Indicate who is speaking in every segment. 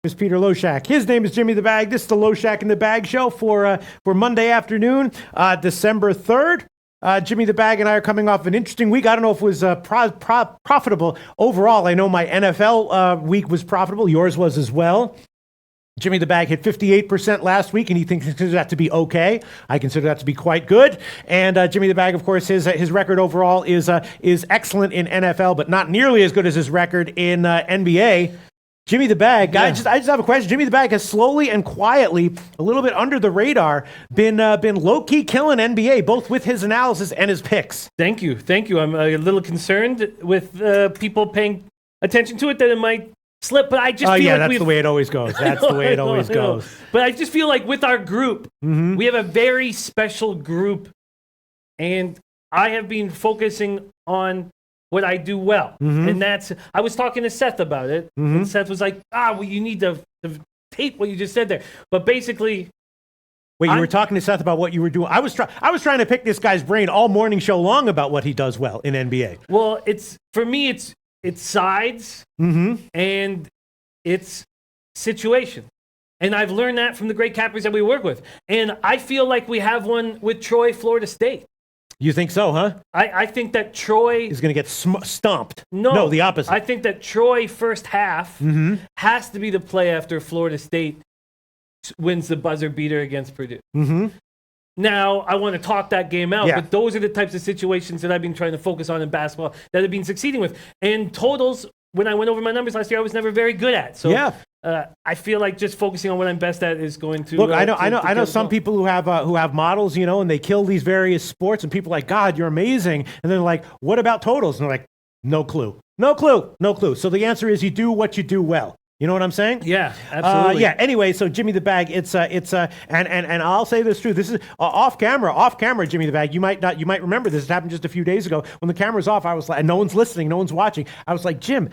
Speaker 1: Is Peter Loshak. His name is Jimmy the Bag. This is the Loshak in the Bag show for Monday afternoon, December 3rd. Jimmy the Bag and I are coming off an interesting week. I don't know if it was profitable overall. I know my NFL week was profitable. Yours was as well. Jimmy the Bag hit 58% last week, and he considers that to be okay. I consider that to be quite good. And Jimmy the Bag, of course, his record overall is excellent in NFL, but not nearly as good as his record in NBA. Jimmy the Bag, I just have a question. Jimmy the Bag has slowly and quietly, a little bit under the radar, been low-key killing NBA, both with his analysis and his picks.
Speaker 2: Thank you. I'm a little concerned with people paying attention to it, that it might slip, but I just feel like
Speaker 1: that's the way it always goes. That's the way it always goes.
Speaker 2: But I just feel like with our group, we have a very special group, and I have been focusing on what I do well. And I was talking to Seth about it, and Seth was like, you need to tape what you just said there. But basically...
Speaker 1: Wait, you were talking to Seth about what you were doing? I was trying to pick this guy's brain all morning show long about what he does well in NBA.
Speaker 2: Well, for me, it's sides and it's situation. And I've learned that from the great cappers that we work with. And I feel like we have one with Troy, Florida State.
Speaker 1: You think so, huh?
Speaker 2: I think that Troy
Speaker 1: is going to get stomped.
Speaker 2: No,
Speaker 1: the opposite.
Speaker 2: I think that Troy first half has to be the play after Florida State wins the buzzer beater against Purdue. Now, I want to talk that game out, but those are the types of situations that I've been trying to focus on in basketball that I've been succeeding with. And totals, when I went over my numbers last year, I was never very good at. So I feel like just focusing on what I'm best at is going to
Speaker 1: look. I know some people who have models, and they kill these various sports, and people are like, God, you're amazing, and they're like, what about totals? And they're like, no clue. So the answer is you do what you do well. You know what I'm saying?
Speaker 2: Yeah, absolutely.
Speaker 1: Anyway, so Jimmy the Bag, and I'll say this too. This is off camera, Jimmy the Bag. You might remember this. It happened just a few days ago when the camera's off. I was like, no one's listening, no one's watching. I was like, Jim,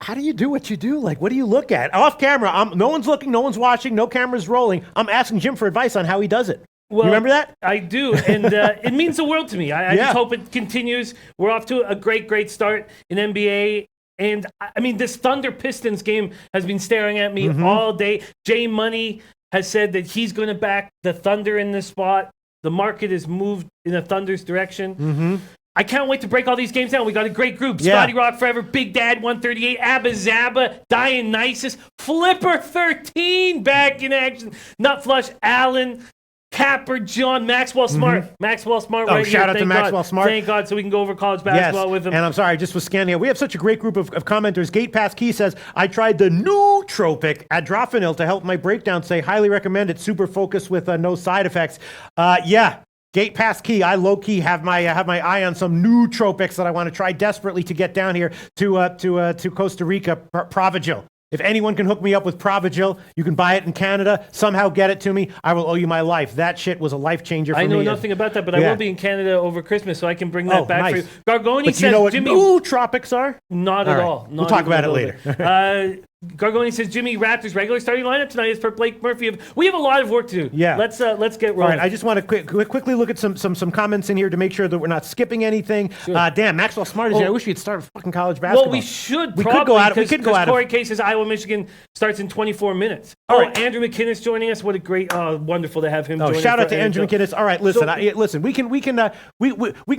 Speaker 1: how do you do what you do? Like, what do you look at? Off camera, no one's looking, no one's watching, no camera's rolling. I'm asking Jim for advice on how he does it.
Speaker 2: Well,
Speaker 1: you remember that?
Speaker 2: I do, and it means the world to me. I just hope it continues. We're off to a great start in NBA. And, I mean, this Thunder Pistons game has been staring at me all day. Jay Money has said that he's going to back the Thunder in this spot. The market has moved in the Thunder's direction. I can't wait to break all these games down. We got a great group. Scotty Rock Forever, Big Dad 138, Abba Zaba, Dionysus, Flipper 13 back in action, Nut Flush, Allen, Capper, John, Maxwell Smart. Maxwell Smart right here.
Speaker 1: Shout out to Maxwell Smart.
Speaker 2: Thank God, so we can go over college basketball with him.
Speaker 1: And I'm sorry, I just was scanning. We have such a great group of commenters. Gate Pass Key says, I tried the nootropic Adrofinil to help my breakdown. Say, highly recommend it. Super focused with no side effects. Gate Pass Key, I low-key have my eye on some nootropics that I want to try desperately to get down here to Costa Rica, Provigil. If anyone can hook me up with Provigil, you can buy it in Canada, somehow get it to me, I will owe you my life. That shit was a life changer for me.
Speaker 2: I know nothing about that, but I will be in Canada over Christmas, so I can bring that back for you. Gargoni says,
Speaker 1: do you know what
Speaker 2: Jimmy,
Speaker 1: nootropics are?
Speaker 2: Not at all.
Speaker 1: We'll talk about it later.
Speaker 2: Gargoni says, Jimmy, Raptors regular starting lineup tonight is for Blake Murphy. We have a lot of work to do.
Speaker 1: Yeah.
Speaker 2: Let's get rolling.
Speaker 1: All right, I just want to quickly look at some comments in here to make sure that we're not skipping anything. Sure. Damn, Maxwell Smart is here. I wish we had started fucking college basketball.
Speaker 2: Well, we should
Speaker 1: we
Speaker 2: probably.
Speaker 1: We could go out of
Speaker 2: Corey K says Iowa, Michigan starts in 24 minutes.
Speaker 1: Right.
Speaker 2: Andrew McKinnis joining us. What a great, wonderful to have him join us.
Speaker 1: Shout out to Andrew McKinnis. All right, listen, listen. We can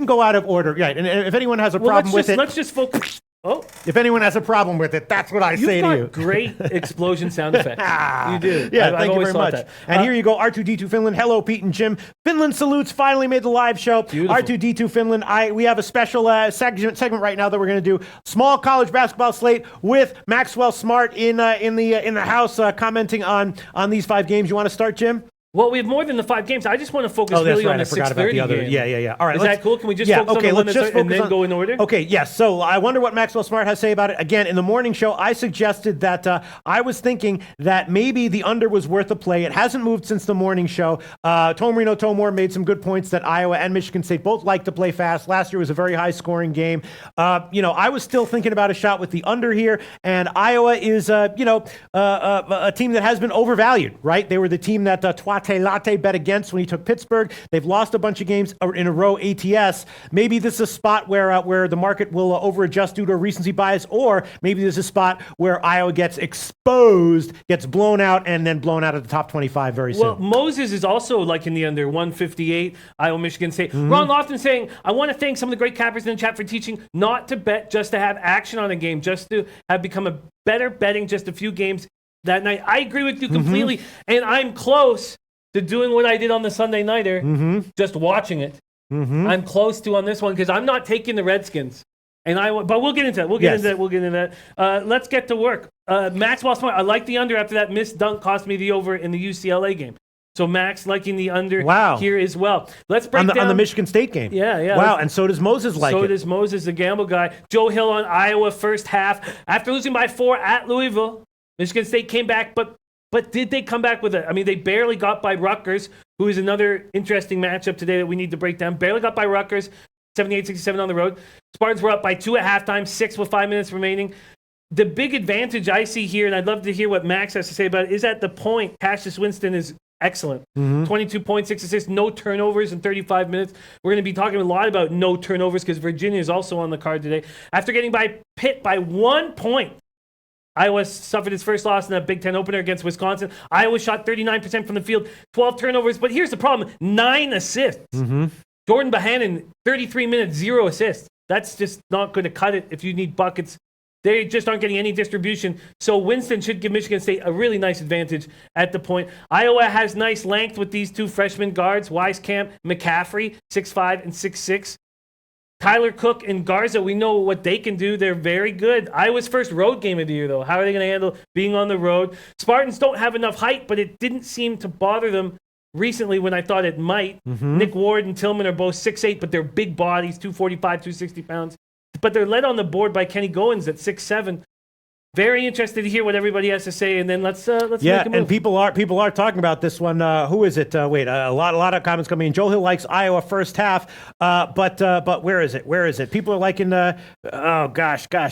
Speaker 1: go out of order. Right, and if anyone has a problem with it,
Speaker 2: let's just focus.
Speaker 1: If anyone has a problem with it, that's what I say to you.
Speaker 2: You've got great explosion sound effects. You do.
Speaker 1: Yeah, thank you very much. And here you go, R2D2 Finland. Hello, Pete and Jim. Finland salutes. Finally made the live show.
Speaker 2: Beautiful.
Speaker 1: R2D2 Finland. We have a special segment right now that we're going to do. Small college basketball slate with Maxwell Smart in the house commenting on these 5 games. You want to start, Jim?
Speaker 2: Well, we have more than the 5 games. I just want to focus really on the 6:30 game.
Speaker 1: Yeah. All right.
Speaker 2: Is that cool? Can we just focus on the one and then go in order?
Speaker 1: Okay, yes. So I wonder what Maxwell Smart has to say about it. Again, in the morning show, I suggested that I was thinking that maybe the under was worth a play. It hasn't moved since the morning show. Tomarino Tomor made some good points that Iowa and Michigan State both like to play fast. Last year was a very high-scoring game. I was still thinking about a shot with the under here, and Iowa is, a team that has been overvalued, right? They were the team that twats latte bet against when he took Pittsburgh. They've lost a bunch of games in a row ATS. Maybe this is a spot where the market will over-adjust due to a recency bias, or maybe this is a spot where Iowa gets exposed, gets blown out, and then blown out of the top 25 very soon.
Speaker 2: Well, Moses is also like in the under 158, Iowa, Michigan State. Ron Lofton saying, I want to thank some of the great cappers in the chat for teaching not to bet just to have action on a game, just to have become a better betting just a few games that night. I agree with you completely, and I'm close to doing what I did on the Sunday Nighter, just watching it. I'm close to on this one because I'm not taking the Redskins. But we'll get into that. We'll get into that. Let's get to work. Maxwell Smart, I like the under after that missed dunk cost me the over in the UCLA game. So Max liking the under here as well. Let's break down
Speaker 1: on the Michigan State game.
Speaker 2: Yeah.
Speaker 1: Wow, and so does Moses like it.
Speaker 2: So does Moses, the gamble guy. Joe Hill on Iowa first half. After losing by 4 at Louisville, Michigan State came back, but did they come back with it? I mean, they barely got by Rutgers, who is another interesting matchup today that we need to break down. Barely got by Rutgers, 78-67 on the road. Spartans were up by 2 at halftime, 6 with 5 minutes remaining. The big advantage I see here, and I'd love to hear what Max has to say about it, is at the point, Cassius Winston is excellent. 22 points, 6 assists, no turnovers in 35 minutes. We're going to be talking a lot about no turnovers because Virginia is also on the card today. After getting by Pitt by 1 point, Iowa suffered its first loss in that Big Ten opener against Wisconsin. Iowa shot 39% from the field, 12 turnovers. But here's the problem, 9 assists. Jordan Bohannon, 33 minutes, 0 assists. That's just not going to cut it if you need buckets. They just aren't getting any distribution. So Winston should give Michigan State a really nice advantage at the point. Iowa has nice length with these 2 freshman guards, Wieskamp, McCaffrey, 6'5" and 6'6". Tyler Cook and Garza, we know what they can do. They're very good. Iowa's first road game of the year, though. How are they going to handle being on the road? Spartans don't have enough height, but it didn't seem to bother them recently when I thought it might. Nick Ward and Tillman are both 6'8", but they're big bodies, 245, 260 pounds. But they're led on the board by Kenny Goins at 6'7". Very interested to hear what everybody has to say, and then let's make a move.
Speaker 1: And people are talking about this one. Who is it? A lot of comments coming in. Joe Hill likes Iowa first half, but where is it? Where is it? People are liking.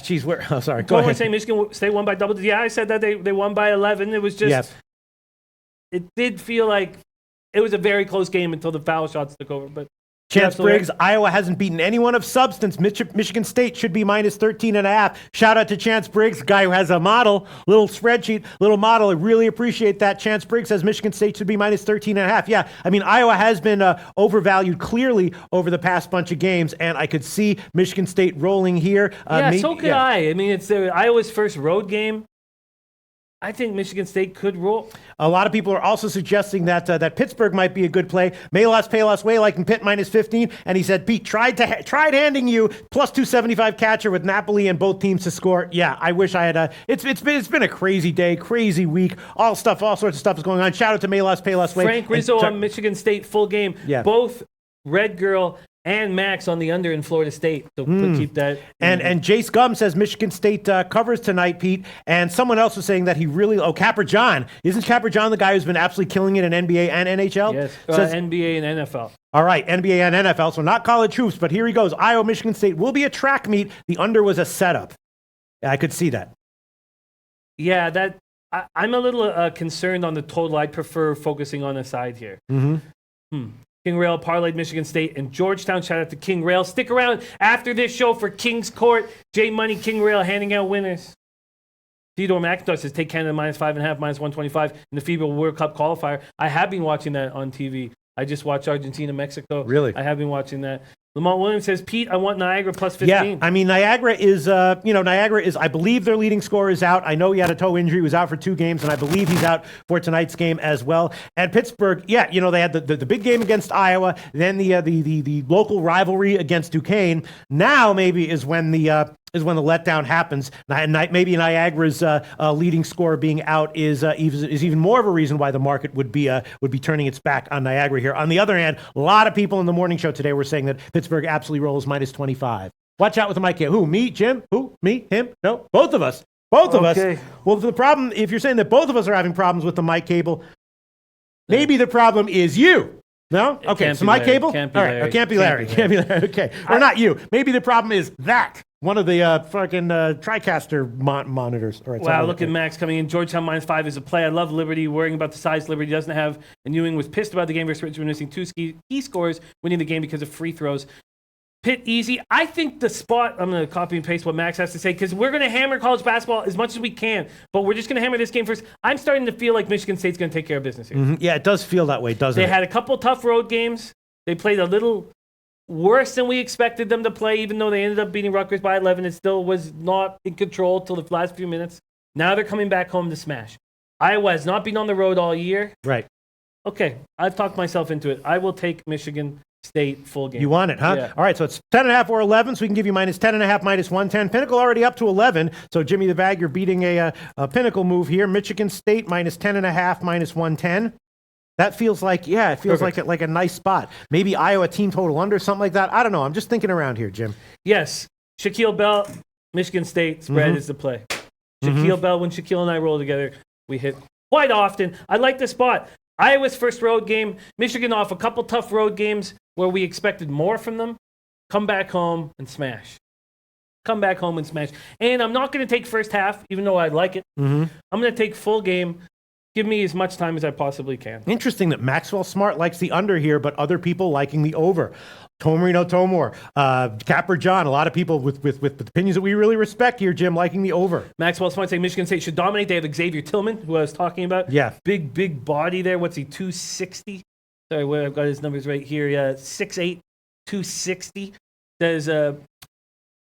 Speaker 1: Geez, where? Oh, sorry. Go ahead.
Speaker 2: Saying Michigan State won by double. Yeah, I said that they won by 11. It was just. It did feel like it was a very close game until the foul shots took over, but.
Speaker 1: Chance Briggs, Iowa hasn't beaten anyone of substance. Michigan State should be minus 13.5. Shout out to Chance Briggs, guy who has a model, little spreadsheet, little model. I really appreciate that. Chance Briggs says Michigan State should be minus 13.5. Yeah, I mean, Iowa has been overvalued clearly over the past bunch of games, and I could see Michigan State rolling here.
Speaker 2: So could I. I mean, it's Iowa's first road game. I think Michigan State could roll.
Speaker 1: A lot of people are also suggesting that that Pittsburgh might be a good play. Payless Way liking Pitt minus 15, and he said Pete tried handing you plus 275 catcher with Napoli and both teams to score. Yeah, I wish I had It's been a crazy day, crazy week. All sorts of stuff is going on. Shout out to Payless Way.
Speaker 2: Frank Rizzo on Michigan State full game.
Speaker 1: Yeah.
Speaker 2: Both Red Girl and Max on the under in Florida State. So keep that.
Speaker 1: And Jace Gum says Michigan State covers tonight, Pete. And someone else was saying that he really... Oh, Capper John. Isn't Capper John the guy who's been absolutely killing it in NBA and NHL?
Speaker 2: Yes,
Speaker 1: says,
Speaker 2: NBA and NFL.
Speaker 1: All right, NBA and NFL. So not college hoops, but here he goes. Iowa, Michigan State will be a track meet. The under was a setup. Yeah, I could see that.
Speaker 2: Yeah, I'm a little concerned on the total. I'd prefer focusing on the side here. King Rail parlayed Michigan State and Georgetown. Shout out to King Rail. Stick around after this show for King's Court. J Money, King Rail handing out winners. Theodore McIntosh says take Canada minus 5.5, minus 125 in the FIBA World Cup qualifier. I have been watching that on TV. I just watched Argentina, Mexico.
Speaker 1: Really?
Speaker 2: I have been watching that. Lamont Williams says, Pete, I want Niagara plus 15.
Speaker 1: Yeah, I mean, Niagara is, I believe their leading scorer is out. I know he had a toe injury. He was out for 2 games, and I believe he's out for tonight's game as well. And Pittsburgh, they had the big game against Iowa, then the local rivalry against Duquesne. Now maybe is when the letdown happens. Maybe Niagara's leading scorer being out is even more of a reason why the market would be turning its back on Niagara here. On the other hand, a lot of people in the morning show today were saying that Pittsburgh absolutely rolls minus 25. Watch out with the mic here. Who? Me? Jim? Who? Me? Him? No? Both of us. Both of us. Well, the problem, if you're saying that both of us are having problems with the mic cable, maybe the problem is you. No? Okay, so my cable?
Speaker 2: Can't be
Speaker 1: All right,
Speaker 2: Larry.
Speaker 1: Can't be Larry. Okay. Or not you. Maybe the problem is that. One of the fucking TriCaster monitors. All right,
Speaker 2: Wow, look at Max coming in. Georgetown -5 is a play. I love Liberty. Worrying about the size Liberty doesn't have. And Ewing was pissed about the game versus Richmond, missing 2 key scores, winning the game because of free throws. Pitt easy. I think the spot, I'm going to copy and paste what Max has to say, because we're going to hammer college basketball as much as we can, but we're just going to hammer this game first. I'm starting to feel like Michigan State's going to take care of business here.
Speaker 1: Mm-hmm. Yeah, it does feel that way, doesn't it?
Speaker 2: They had a couple tough road games. They played a little worse than we expected them to play, even though they ended up beating Rutgers by 11. It still was not in control till the last few minutes. Now they're coming back home to smash. Iowa has not been on the road all year.
Speaker 1: Right.
Speaker 2: Okay, I've talked myself into it. I will take Michigan State full game.
Speaker 1: You want it, huh?
Speaker 2: Yeah.
Speaker 1: All right, so it's 10.5 or 11, so we can give you -10.5, -110. Pinnacle already up to 11, so Jimmy the Bag, you're beating a Pinnacle move here. Michigan State -10.5, -110. That feels like, it feels like a nice spot. Maybe Iowa team total under, something like that. I don't know. I'm just thinking around here, Jim.
Speaker 2: Yes, Shaquille Bell, Michigan State spread is the play. Shaquille Bell, when Shaquille and I roll together, we hit quite often. I like the spot. Iowa's first road game, Michigan off a couple tough road games where we expected more from them. Come back home and smash. Come back home and smash. And I'm not going to take first half, even though I like it. I'm going to take full game. Give me as much time as I possibly can.
Speaker 1: Interesting that Maxwell Smart likes the under here, but other people liking the over. Tomarino Tomor, Capper John, a lot of people with opinions that we really respect here, Jim, liking the over.
Speaker 2: Maxwell Smart saying Michigan State should dominate. They have Xavier Tillman, who I was talking about.
Speaker 1: Yeah.
Speaker 2: Big body there. What's he, 260? Sorry, where I've got his numbers right here. 6'8", 260. Says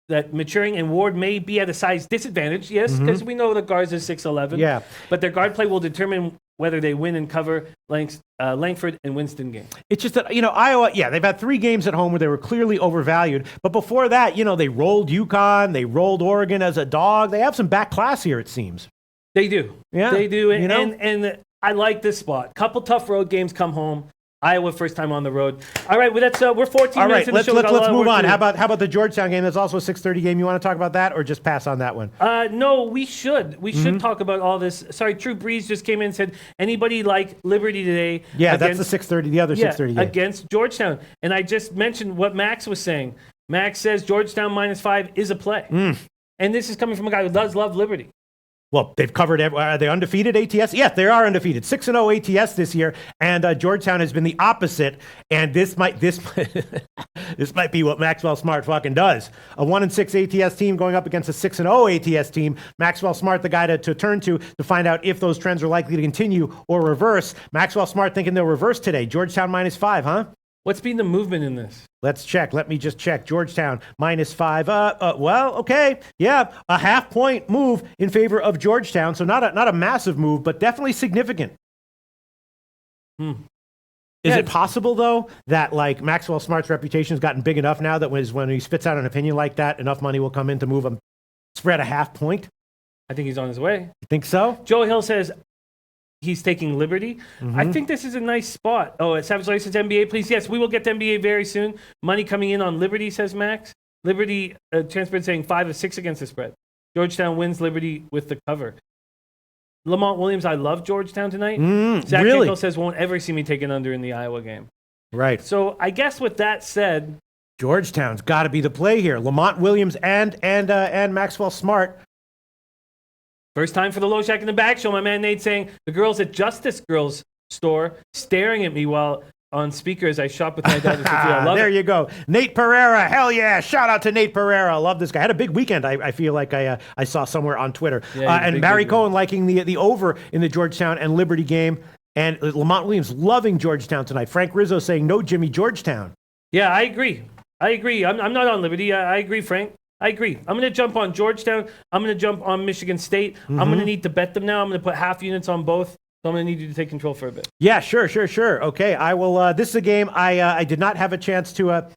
Speaker 2: that maturing and Ward may be at a size disadvantage. Yes, because we know the guards are 6'11".
Speaker 1: Yeah.
Speaker 2: But their guard play will determine whether they win and cover Langford and Winston game.
Speaker 1: It's just that, Iowa, they've had 3 games at home where they were clearly overvalued. But before that, they rolled UConn, they rolled Oregon as a dog. They have some back class here, it seems.
Speaker 2: They do.
Speaker 1: Yeah.
Speaker 2: They do. And I like this spot. Couple tough road games come home. Iowa first time on the road. All right, well, we're 14 minutes in the show.
Speaker 1: Let's move on. How about the Georgetown game? That's also a 6:30 game. You want to talk about that, or just pass on that one?
Speaker 2: No, we should. We should talk about all this. Sorry, True Breeze just came in and said, anybody like Liberty today?
Speaker 1: Yeah, that's the 6:30, the other 6:30 game.
Speaker 2: Against Georgetown. And I just mentioned what Max was saying. Max says Georgetown -5 is a play. And this is coming from a guy who does love Liberty.
Speaker 1: Well, they've covered. Are they undefeated ATS? Yes, they are undefeated. 6-0 ATS this year, and Georgetown has been the opposite. And this might this might be what Maxwell Smart fucking does. A 1-6 ATS team going up against a 6-0 ATS team. Maxwell Smart, the guy to turn to find out if those trends are likely to continue or reverse. Maxwell Smart thinking they'll reverse today. Georgetown -5, huh?
Speaker 2: What's been the movement in this?
Speaker 1: Let's check. Let me just check. Georgetown -5. Well, okay. Yeah, a half-point move in favor of Georgetown. So not a massive move, but definitely significant. Is it possible, though, that Maxwell Smart's reputation has gotten big enough now that when he spits out an opinion like that, enough money will come in to move a spread a half point?
Speaker 2: I think he's on his way.
Speaker 1: You think so?
Speaker 2: Joe Hill says he's taking Liberty. I think this is a nice spot. Oh, Savage Life says NBA, please. Yes, we will get to NBA very soon. Money coming in on Liberty, says Max. Liberty, Transparent saying 5 of 6 against the spread. Georgetown wins Liberty with the cover. Lamont Williams, I love Georgetown tonight. Zach
Speaker 1: really?
Speaker 2: Hinkle says won't ever see me take an under in the Iowa game.
Speaker 1: Right.
Speaker 2: So I guess with that said,
Speaker 1: Georgetown's got to be the play here. Lamont Williams and Maxwell Smart.
Speaker 2: First time for the Low Shack in the Bag show. My man Nate saying the girls at Justice Girls store staring at me while on speaker as I shop with my dad. I love
Speaker 1: there
Speaker 2: it.
Speaker 1: you go. Nate Pereira. Hell yeah. Shout out to Nate Pereira. Love this guy. Had a big weekend. I feel like I saw somewhere on Twitter. And Barry Cohen liking the over in the Georgetown and Liberty game. And Lamont Williams loving Georgetown tonight. Frank Rizzo saying no Jimmy Georgetown.
Speaker 2: Yeah, I agree. I'm not on Liberty. I agree, Frank. I agree. I'm going to jump on Georgetown. I'm going to jump on Michigan State. I'm going to need to bet them now. I'm going to put half units on both. So I'm going to need you to take control for a bit.
Speaker 1: Yeah, sure. Okay, I will. This is a game I did not have a chance to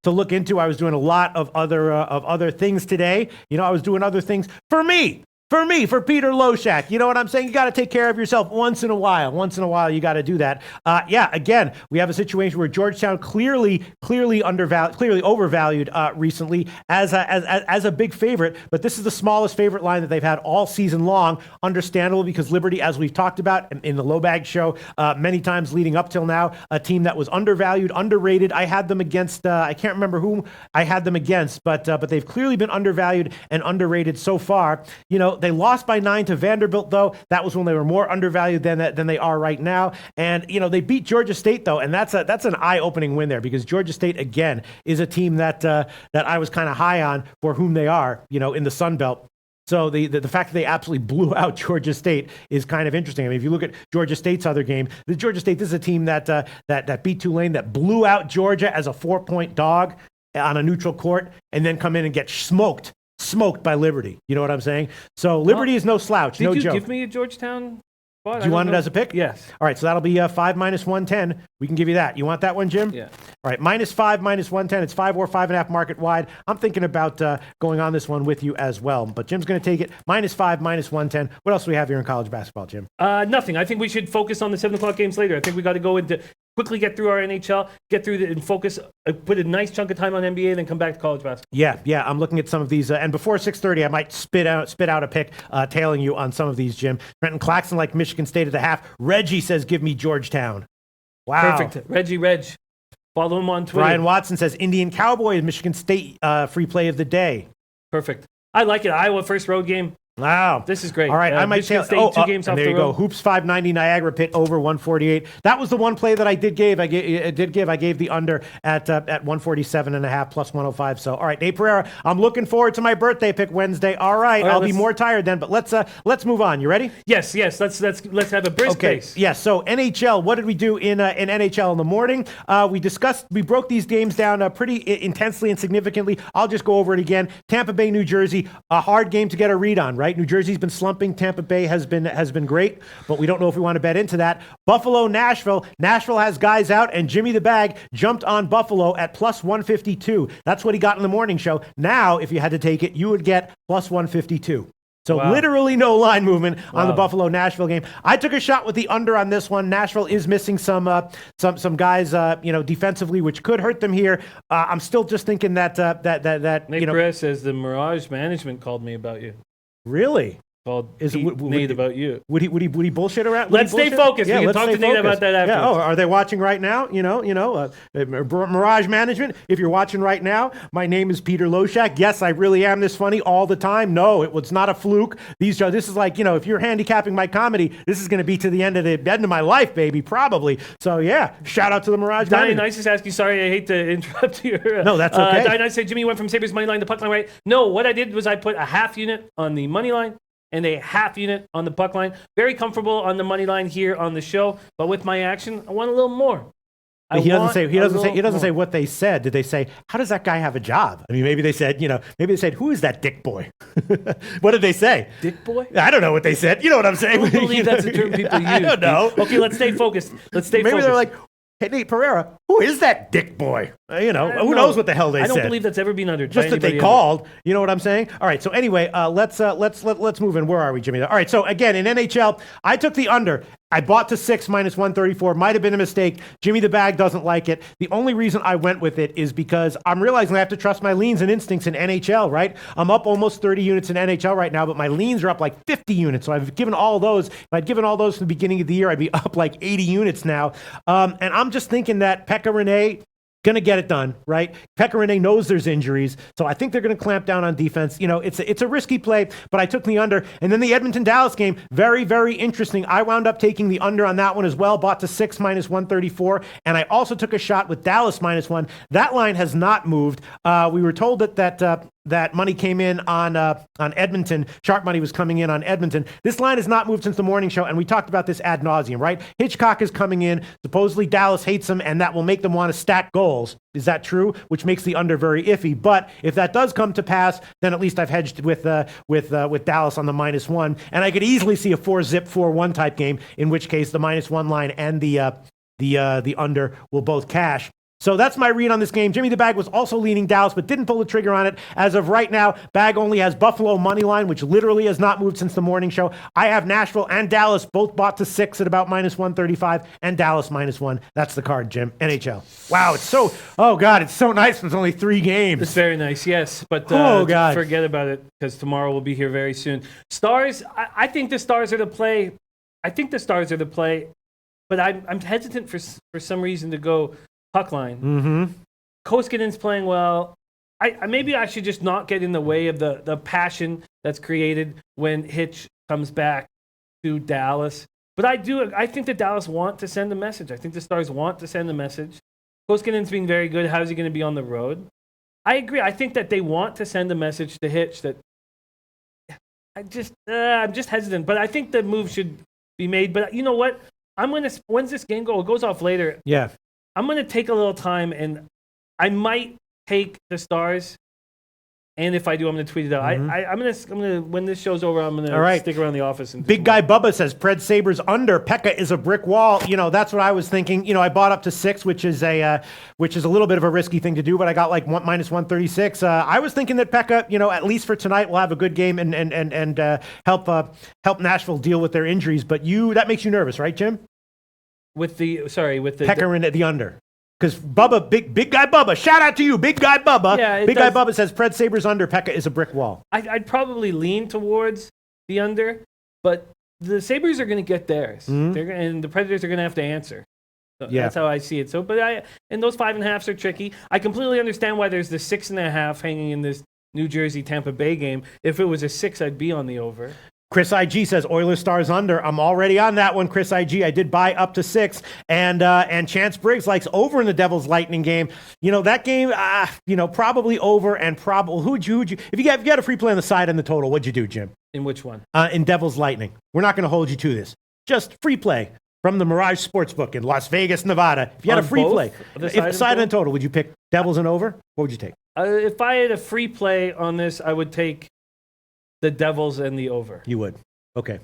Speaker 1: look into. I was doing a lot of other things today. I was doing other things for me. For me, for Peter Loshak, you know what I'm saying? You got to take care of yourself once in a while. Once in a while, you got to do that. Again, we have a situation where Georgetown clearly undervalued, clearly overvalued recently as a big favorite. But this is the smallest favorite line that they've had all season long. Understandable because Liberty, as we've talked about in the Low Bag show many times leading up till now, a team that was undervalued, underrated. I had them against. I can't remember whom I had them against, but they've clearly been undervalued and underrated so far. You know. They lost by 9 to Vanderbilt, though. That was when they were more undervalued than they are right now. And, you know, they beat Georgia State, though, and that's an eye-opening win there because Georgia State, again, is a team that I was kind of high on for whom they are, you know, in the Sun Belt. So the fact that they absolutely blew out Georgia State is kind of interesting. I mean, if you look at Georgia State's other game, the Georgia State, this is a team that beat Tulane, that blew out Georgia as a 4-point dog on a neutral court, and then come in and get smoked by Liberty. You know what I'm saying? So Liberty is no slouch, no joke.
Speaker 2: Did you give me a Georgetown spot?
Speaker 1: Do you want it as a pick?
Speaker 2: Yes.
Speaker 1: All right, so that'll be 5 minus 110. We can give you that. You want that one, Jim?
Speaker 2: Yeah.
Speaker 1: All right, -5, -110. It's 5 or 5.5 market wide. I'm thinking about going on this one with you as well. But Jim's going to take it -5, -110. What else do we have here in college basketball, Jim?
Speaker 2: Nothing. I think we should focus on the 7 o'clock games later. I think we got to go into quickly get through our NHL, get through and focus, put a nice chunk of time on NBA, then come back to college basketball.
Speaker 1: Yeah. I'm looking at some of these, and before 6:30, I might spit out a pick, tailing you on some of these, Jim. Trenton Claxton like Michigan State at the half. Reggie says, "Give me Georgetown." Wow.
Speaker 2: Perfect. Reg. Follow him on Twitter.
Speaker 1: Brian Watson says Indian Cowboys, Michigan State free play of the day.
Speaker 2: Perfect. I like it. Iowa first road game.
Speaker 1: Wow.
Speaker 2: This is great.
Speaker 1: All right, I might
Speaker 2: Michigan
Speaker 1: say
Speaker 2: State, 2 games off
Speaker 1: there
Speaker 2: the
Speaker 1: you
Speaker 2: road.
Speaker 1: go. Hoops 590 Niagara Pit over 148. That was the one play that I did give. I gave the under at 147.5 plus 105. So all right, Nate Pereira, I'm looking forward to my birthday pick Wednesday. All right, I'll be more tired then, but let's move on. You ready?
Speaker 2: Yes. Let's have a brisk pace.
Speaker 1: Yes. So NHL, what did we do in NHL in the morning? We broke these games down pretty intensely and significantly. I'll just go over it again. Tampa Bay, New Jersey, a hard game to get a read on, right? New Jersey's been slumping. Tampa Bay has been great, but we don't know if we want to bet into that. Buffalo, Nashville. Nashville has guys out, and Jimmy the Bag jumped on Buffalo at plus 152. That's what he got in the morning show. Now, if you had to take it, you would get plus 152. So literally no line movement on the Buffalo-Nashville game. I took a shot with the under on this one. Nashville is missing some guys, defensively, which could hurt them here. I'm still just thinking that
Speaker 2: Nate Perez says the Mirage Management called me about you.
Speaker 1: Really?
Speaker 2: Nate about you.
Speaker 1: Would he bullshit around?
Speaker 2: Let's stay focused.
Speaker 1: Yeah,
Speaker 2: we can talk to Nate about that after.
Speaker 1: Yeah. Oh, are they watching right now? Mirage Management. If you're watching right now, my name is Peter Loshak. Yes, I really am this funny all the time. No, it was not a fluke. This is like, if you're handicapping my comedy, this is going to be to the end of my life, baby, probably. So yeah, shout out to the Mirage Management.
Speaker 2: Dionysus is asking, sorry, I hate to interrupt you.
Speaker 1: No, that's okay.
Speaker 2: Dionysus said Jimmy went from Sabres money line to puck line, right? No, what I did was I put a half unit on the money line and a half unit on the puck line. Very comfortable on the money line here on the show, but with my action, I want a little more.
Speaker 1: He doesn't say what they said. Did they say, how does that guy have a job? I mean, maybe they said, who is that dick boy? What did they say?
Speaker 2: Dick boy?
Speaker 1: I don't know what they said. You know what I'm saying?
Speaker 2: I don't believe that's a term people use.
Speaker 1: I don't know.
Speaker 2: Okay, let's stay focused. Maybe
Speaker 1: they're like, hey, Nate Pereira, who is that dick boy? Who knows what the hell they said?
Speaker 2: I don't believe that's ever been uttered.
Speaker 1: Just that they called. You know what I'm saying? All right. So anyway, let's move in. Where are we, Jimmy? All right. So again, in NHL, I took the under. I bought to 6 minus 134. Might have been a mistake. Jimmy the Bag doesn't like it. The only reason I went with it is because I'm realizing I have to trust my leans and instincts in NHL, right? I'm up almost 30 units in NHL right now, but my leans are up like 50 units. So I've given all those. If I'd given all those from the beginning of the year, I'd be up like 80 units now. And I'm just thinking that Pekka Rinne going to get it done, right? Pekka Rinne knows there's injuries, so I think they're going to clamp down on defense. It's a risky play, but I took the under. And then the Edmonton-Dallas game, very, very interesting. I wound up taking the under on that one as well, bought to 6 minus 134, and I also took a shot with Dallas -1. That line has not moved. We were told that money came in on Edmonton. Sharp money was coming in on Edmonton. This line has not moved since the morning show, and we talked about this ad nauseum, right? Hitchcock is coming in. Supposedly Dallas hates him, and that will make them want to stack goals. Is that true? Which makes the under very iffy. But if that does come to pass, then at least I've hedged with Dallas on the -1, and I could easily see a 4-zip 4-1 type game. In which case, the -1 line and the under will both cash. So that's my read on this game. Jimmy the Bag was also leaning Dallas, but didn't pull the trigger on it. As of right now, Bag only has Buffalo money line, which literally has not moved since the morning show. I have Nashville and Dallas both bought to 6 at about -135, and Dallas -1. That's the card, Jim. NHL. Wow, it's so, oh God, it's so nice. It's only 3 games.
Speaker 2: It's very nice, yes. But
Speaker 1: Oh, God.
Speaker 2: forget about it because tomorrow we'll be here very soon. Stars, I think the Stars are the play. But I'm hesitant for some reason to go puck line.
Speaker 1: Mm-hmm.
Speaker 2: Koskinen's playing well. Maybe I should just not get in the way of the passion that's created when Hitch comes back to Dallas. But I think that Dallas want to send a message. I think the Stars want to send a message. Koskinen's being very good. How's he going to be on the road? I agree. I think that they want to send a message to Hitch that I'm just hesitant. But I think the move should be made. But you know what? When's this game go? It goes off later.
Speaker 1: Yeah.
Speaker 2: I'm going to take a little time, and I might take the Stars. And if I do, I'm going to tweet it out.
Speaker 1: Mm-hmm.
Speaker 2: I'm going to when this show's over, I'm going to stick around the office. And
Speaker 1: Big Guy Bubba says Pred Sabres under. Pekka is a brick wall. You know, that's what I was thinking. I bought up to 6, which is a little bit of a risky thing to do, but I got like -136. I was thinking that Pekka, at least for tonight, will have a good game and help Nashville deal with their injuries. But that makes you nervous, right, Jim?
Speaker 2: With the
Speaker 1: Pekka in at the under. Because Bubba, big guy Bubba, shout out to you, big guy Bubba.
Speaker 2: Yeah,
Speaker 1: big guy Bubba says Pred Sabres under, Pekka is a brick wall.
Speaker 2: I'd probably lean towards the under, but the Sabres are going to get theirs.
Speaker 1: Mm-hmm.
Speaker 2: And the Predators are going to have to answer. So
Speaker 1: Yeah.
Speaker 2: That's how I see it. So, and those 5.5s are tricky. I completely understand why there's the 6.5 hanging in this New Jersey Tampa Bay game. If it was a 6, I'd be on the over.
Speaker 1: Chris IG says Oilers Stars under. I'm already on that one, Chris IG. I did buy up to 6, and Chance Briggs likes over in the Devils Lightning game. That game, probably over, and probably who'd you? If you got a free play on the side and the total, what'd you do, Jim?
Speaker 2: In which one?
Speaker 1: In Devils Lightning. We're not going to hold you to this. Just free play from the Mirage Sportsbook in Las Vegas, Nevada. If you had
Speaker 2: On
Speaker 1: a free
Speaker 2: both?
Speaker 1: play,
Speaker 2: The
Speaker 1: side and total, would you pick Devils and over? What would you take?
Speaker 2: If I had a free play on this, I would take the Devils and the over.
Speaker 1: You would. Okay.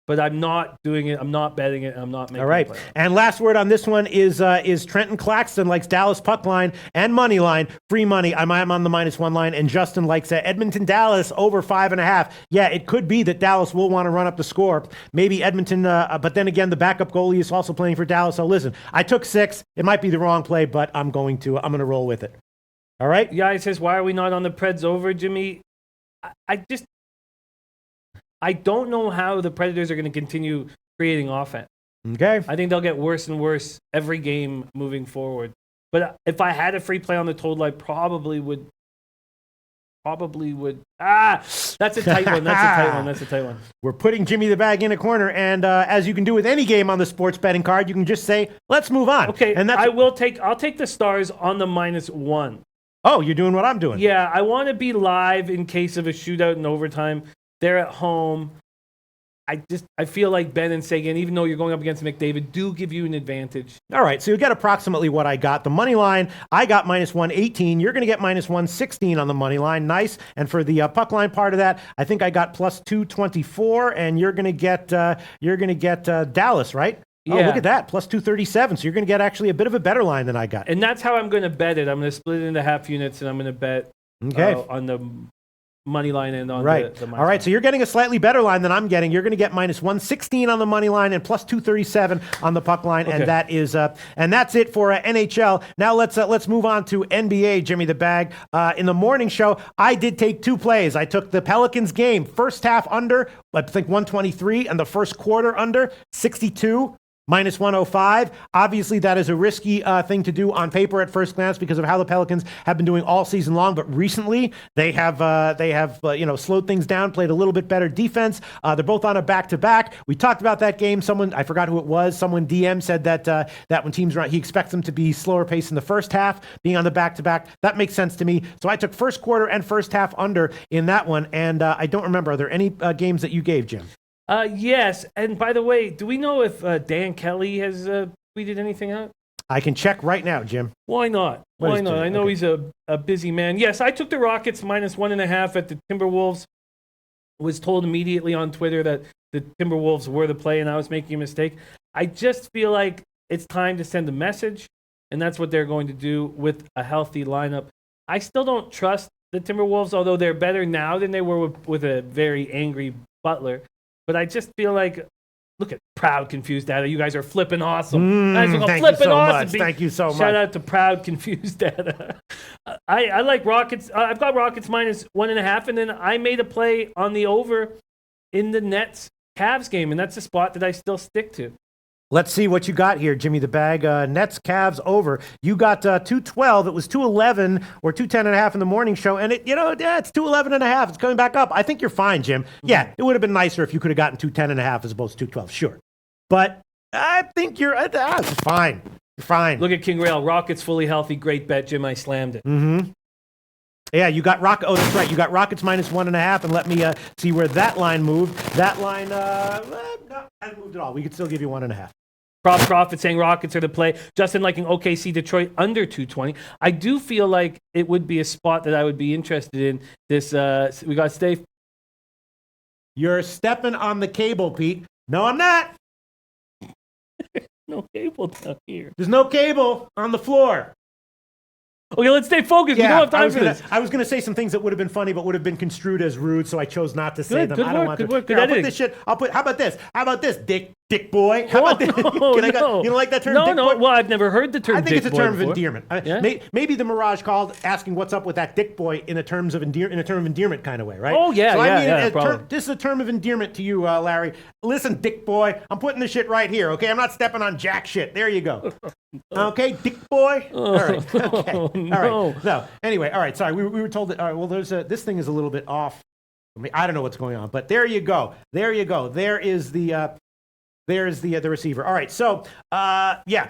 Speaker 2: But I'm not doing it. I'm not betting it. I'm not making
Speaker 1: All right.
Speaker 2: a play.
Speaker 1: And last word on this one is Trenton Claxton likes Dallas puck line and money line. Free money. I'm on the -1 line. And Justin likes Edmonton Dallas over 5.5. Yeah, it could be that Dallas will want to run up the score. Maybe Edmonton, but then again, the backup goalie is also playing for Dallas. So listen, I took 6. It might be the wrong play, but I'm going to roll with it. All right.
Speaker 2: Yeah, it says, why are we not on the Preds over, Jimmy? I don't know how the Predators are going to continue creating offense.
Speaker 1: Okay.
Speaker 2: I think they'll get worse and worse every game moving forward. But if I had a free play on the total, I probably would. That's a tight one. That's a tight one.
Speaker 1: We're putting Jimmy the Bag in a corner, and as you can do with any game on the sports betting card, you can just say, "Let's move on."
Speaker 2: Okay,
Speaker 1: and
Speaker 2: I'll take the Stars on the -1.
Speaker 1: Oh, you're doing what I'm doing.
Speaker 2: Yeah, I want to be live in case of a shootout in overtime. They're at home. I feel like Ben and Sagan, even though you're going up against McDavid, do give you an advantage.
Speaker 1: All right, so you get approximately what I got. The money line, I got -118. You're going to get -116 on the money line. Nice. And for the puck line part of that, I think I got +224, and you're going to get Dallas, right?
Speaker 2: Yeah.
Speaker 1: Oh, look at that, +237. So you're going to get actually a bit of a better line than I got.
Speaker 2: And that's how I'm going to bet it. I'm going to split it into half units, and I'm going to bet on the money line and on the
Speaker 1: All right, so you're getting a slightly better line than I'm getting. You're going to get -116 on the money line and +237 on the puck line, and that's it for NHL. Now let's move on to NBA. Jimmy the Bag. In the morning show, I did take 2 plays. I took the Pelicans game first half under, I think 123, and the first quarter under 62. -105. Obviously, that is a risky thing to do on paper at first glance because of how the Pelicans have been doing all season long. But recently, they have slowed things down, played a little bit better defense. They're both on a back-to-back. We talked about that game. I forgot who it was. Someone DM said that when teams run, he expects them to be slower pace in the first half, being on the back-to-back. That makes sense to me. So I took first quarter and first half under in that one. And I don't remember. Are there any games that you gave, Jim?
Speaker 2: Yes, and by the way, do we know if Dan Kelly has tweeted anything out?
Speaker 1: I can check right now, Jim.
Speaker 2: Why not? Why not? I know he's a busy man. Yes, I took the Rockets -1.5 at the Timberwolves. Was told immediately on Twitter that the Timberwolves were the play and I was making a mistake. I just feel like it's time to send a message. and that's what they're going to do with a healthy lineup. I still don't trust the Timberwolves, although they're better now than they were with a very angry Butler. But I just feel like, look at Proud Confused Data. You guys are flipping awesome.
Speaker 1: Thank you so much. Thank you so much.
Speaker 2: Shout out to Proud Confused Data. I like Rockets. I've got Rockets -1.5, and then I made a play on the over in the Nets Cavs game, and that's a spot that I still stick to.
Speaker 1: Let's see what you got here, Jimmy the Bag. Nets Cavs over. You got 212. It was 211 or 210.5 in the morning show, and it's 211.5. It's coming back up. I think you're fine, Jim. Yeah, it would have been nicer if you could have gotten 210.5 as opposed to 212. Sure, but I think you're fine. You're fine.
Speaker 2: Look at King Rail. Rockets fully healthy. Great bet, Jim. I slammed it.
Speaker 1: Mm-hmm. Yeah, you got Oh, that's right. You got Rockets -1.5, and let me see where that line moved. That line, no, hasn't moved at all. We could still give you 1.5.
Speaker 2: Profit saying Rockets are the play. Justin liking OKC Detroit under 220. I do feel like it would be a spot that I would be interested in. This we got Steve.
Speaker 1: You're stepping on the cable, Pete. No, I'm not.
Speaker 2: No cable down here.
Speaker 1: There's no cable on the floor.
Speaker 2: Okay, let's stay focused. We don't have time for this.
Speaker 1: I was going to say some things that would have been funny, but would have been construed as rude, so I chose not to say them.
Speaker 2: Good
Speaker 1: I don't
Speaker 2: work,
Speaker 1: want
Speaker 2: good
Speaker 1: to.
Speaker 2: work.
Speaker 1: Here, I'll put this shit. How about this? How about this, dick boy? How about this? You don't like that term, dick boy?
Speaker 2: No. Well, I've never heard the term dick boy.
Speaker 1: I think it's a term of
Speaker 2: before.
Speaker 1: endearment.
Speaker 2: Yeah?
Speaker 1: Maybe the Mirage called asking what's up with that dick boy in a term of endearment kind of way, right?
Speaker 2: Oh, yeah,
Speaker 1: so
Speaker 2: probably.
Speaker 1: This is a term of endearment to you, Larry. Listen, dick boy, I'm putting this shit right here, okay? I'm not stepping on jack shit. There you go. Okay, dick boy? All right. Okay. All right. So, anyway, all right. Sorry, we were told that, all right, well, this thing is a little bit off. I don't know what's going on, but there you go. There you go. There's the receiver. All right. So, yeah.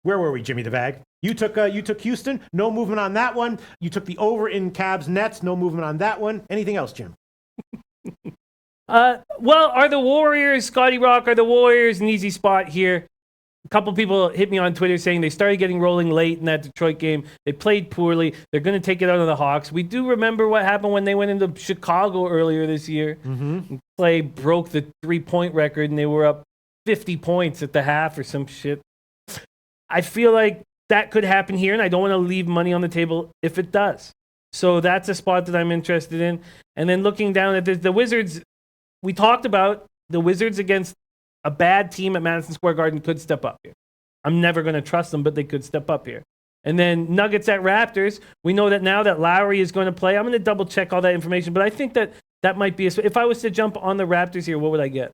Speaker 1: Where were we, Jimmy the Bag? You took Houston. No movement on that one. You took the over in Cavs Nets. No movement on that one. Anything else, Jim?
Speaker 2: Well, are the Warriors, Scotty Rock, are the Warriors an easy spot here? A couple people hit me on Twitter saying they started getting rolling late in that Detroit game. They played poorly. They're going to take it out of the Hawks. We do remember what happened when they went into Chicago earlier this year.
Speaker 1: Mm-hmm.
Speaker 2: Clay broke the 3-point record, and they were up 50 points at the half or some shit. I feel like that could happen here, and I don't want to leave money on the table if it does. So that's a spot that I'm interested in. And then looking down at the Wizards, we talked about the Wizards against a bad team at Madison Square Garden could step up here. I'm never going to trust them, but they could step up here. And then Nuggets at Raptors. We know that now that Lowry is going to play. I'm going to double check all that information, but I think that might be if I was to jump on the Raptors here, what would I get?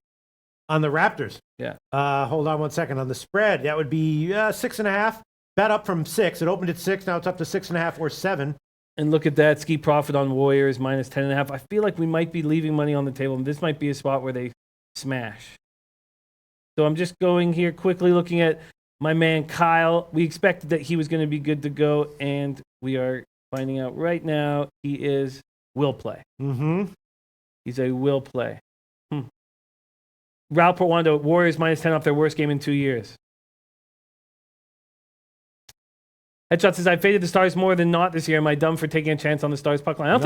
Speaker 1: On the Raptors?
Speaker 2: Yeah.
Speaker 1: Hold on one second. On the spread, that would be 6.5. Bet up from 6. It opened at 6. Now it's up to 6.5 or 7.
Speaker 2: And look at that. Ski profit on Warriors -10.5. I feel like we might be leaving money on the table, and this might be a spot where they smash. So I'm just going here quickly looking at my man Kyle. We expected that he was going to be good to go, and we are finding out right now he will play.
Speaker 1: Mm-hmm.
Speaker 2: He's a will play. Raul Portwando, Warriors -10 off their worst game in 2 years. Headshot says, I faded the Stars more than not this year. Am I dumb for taking a chance on the Stars puck line?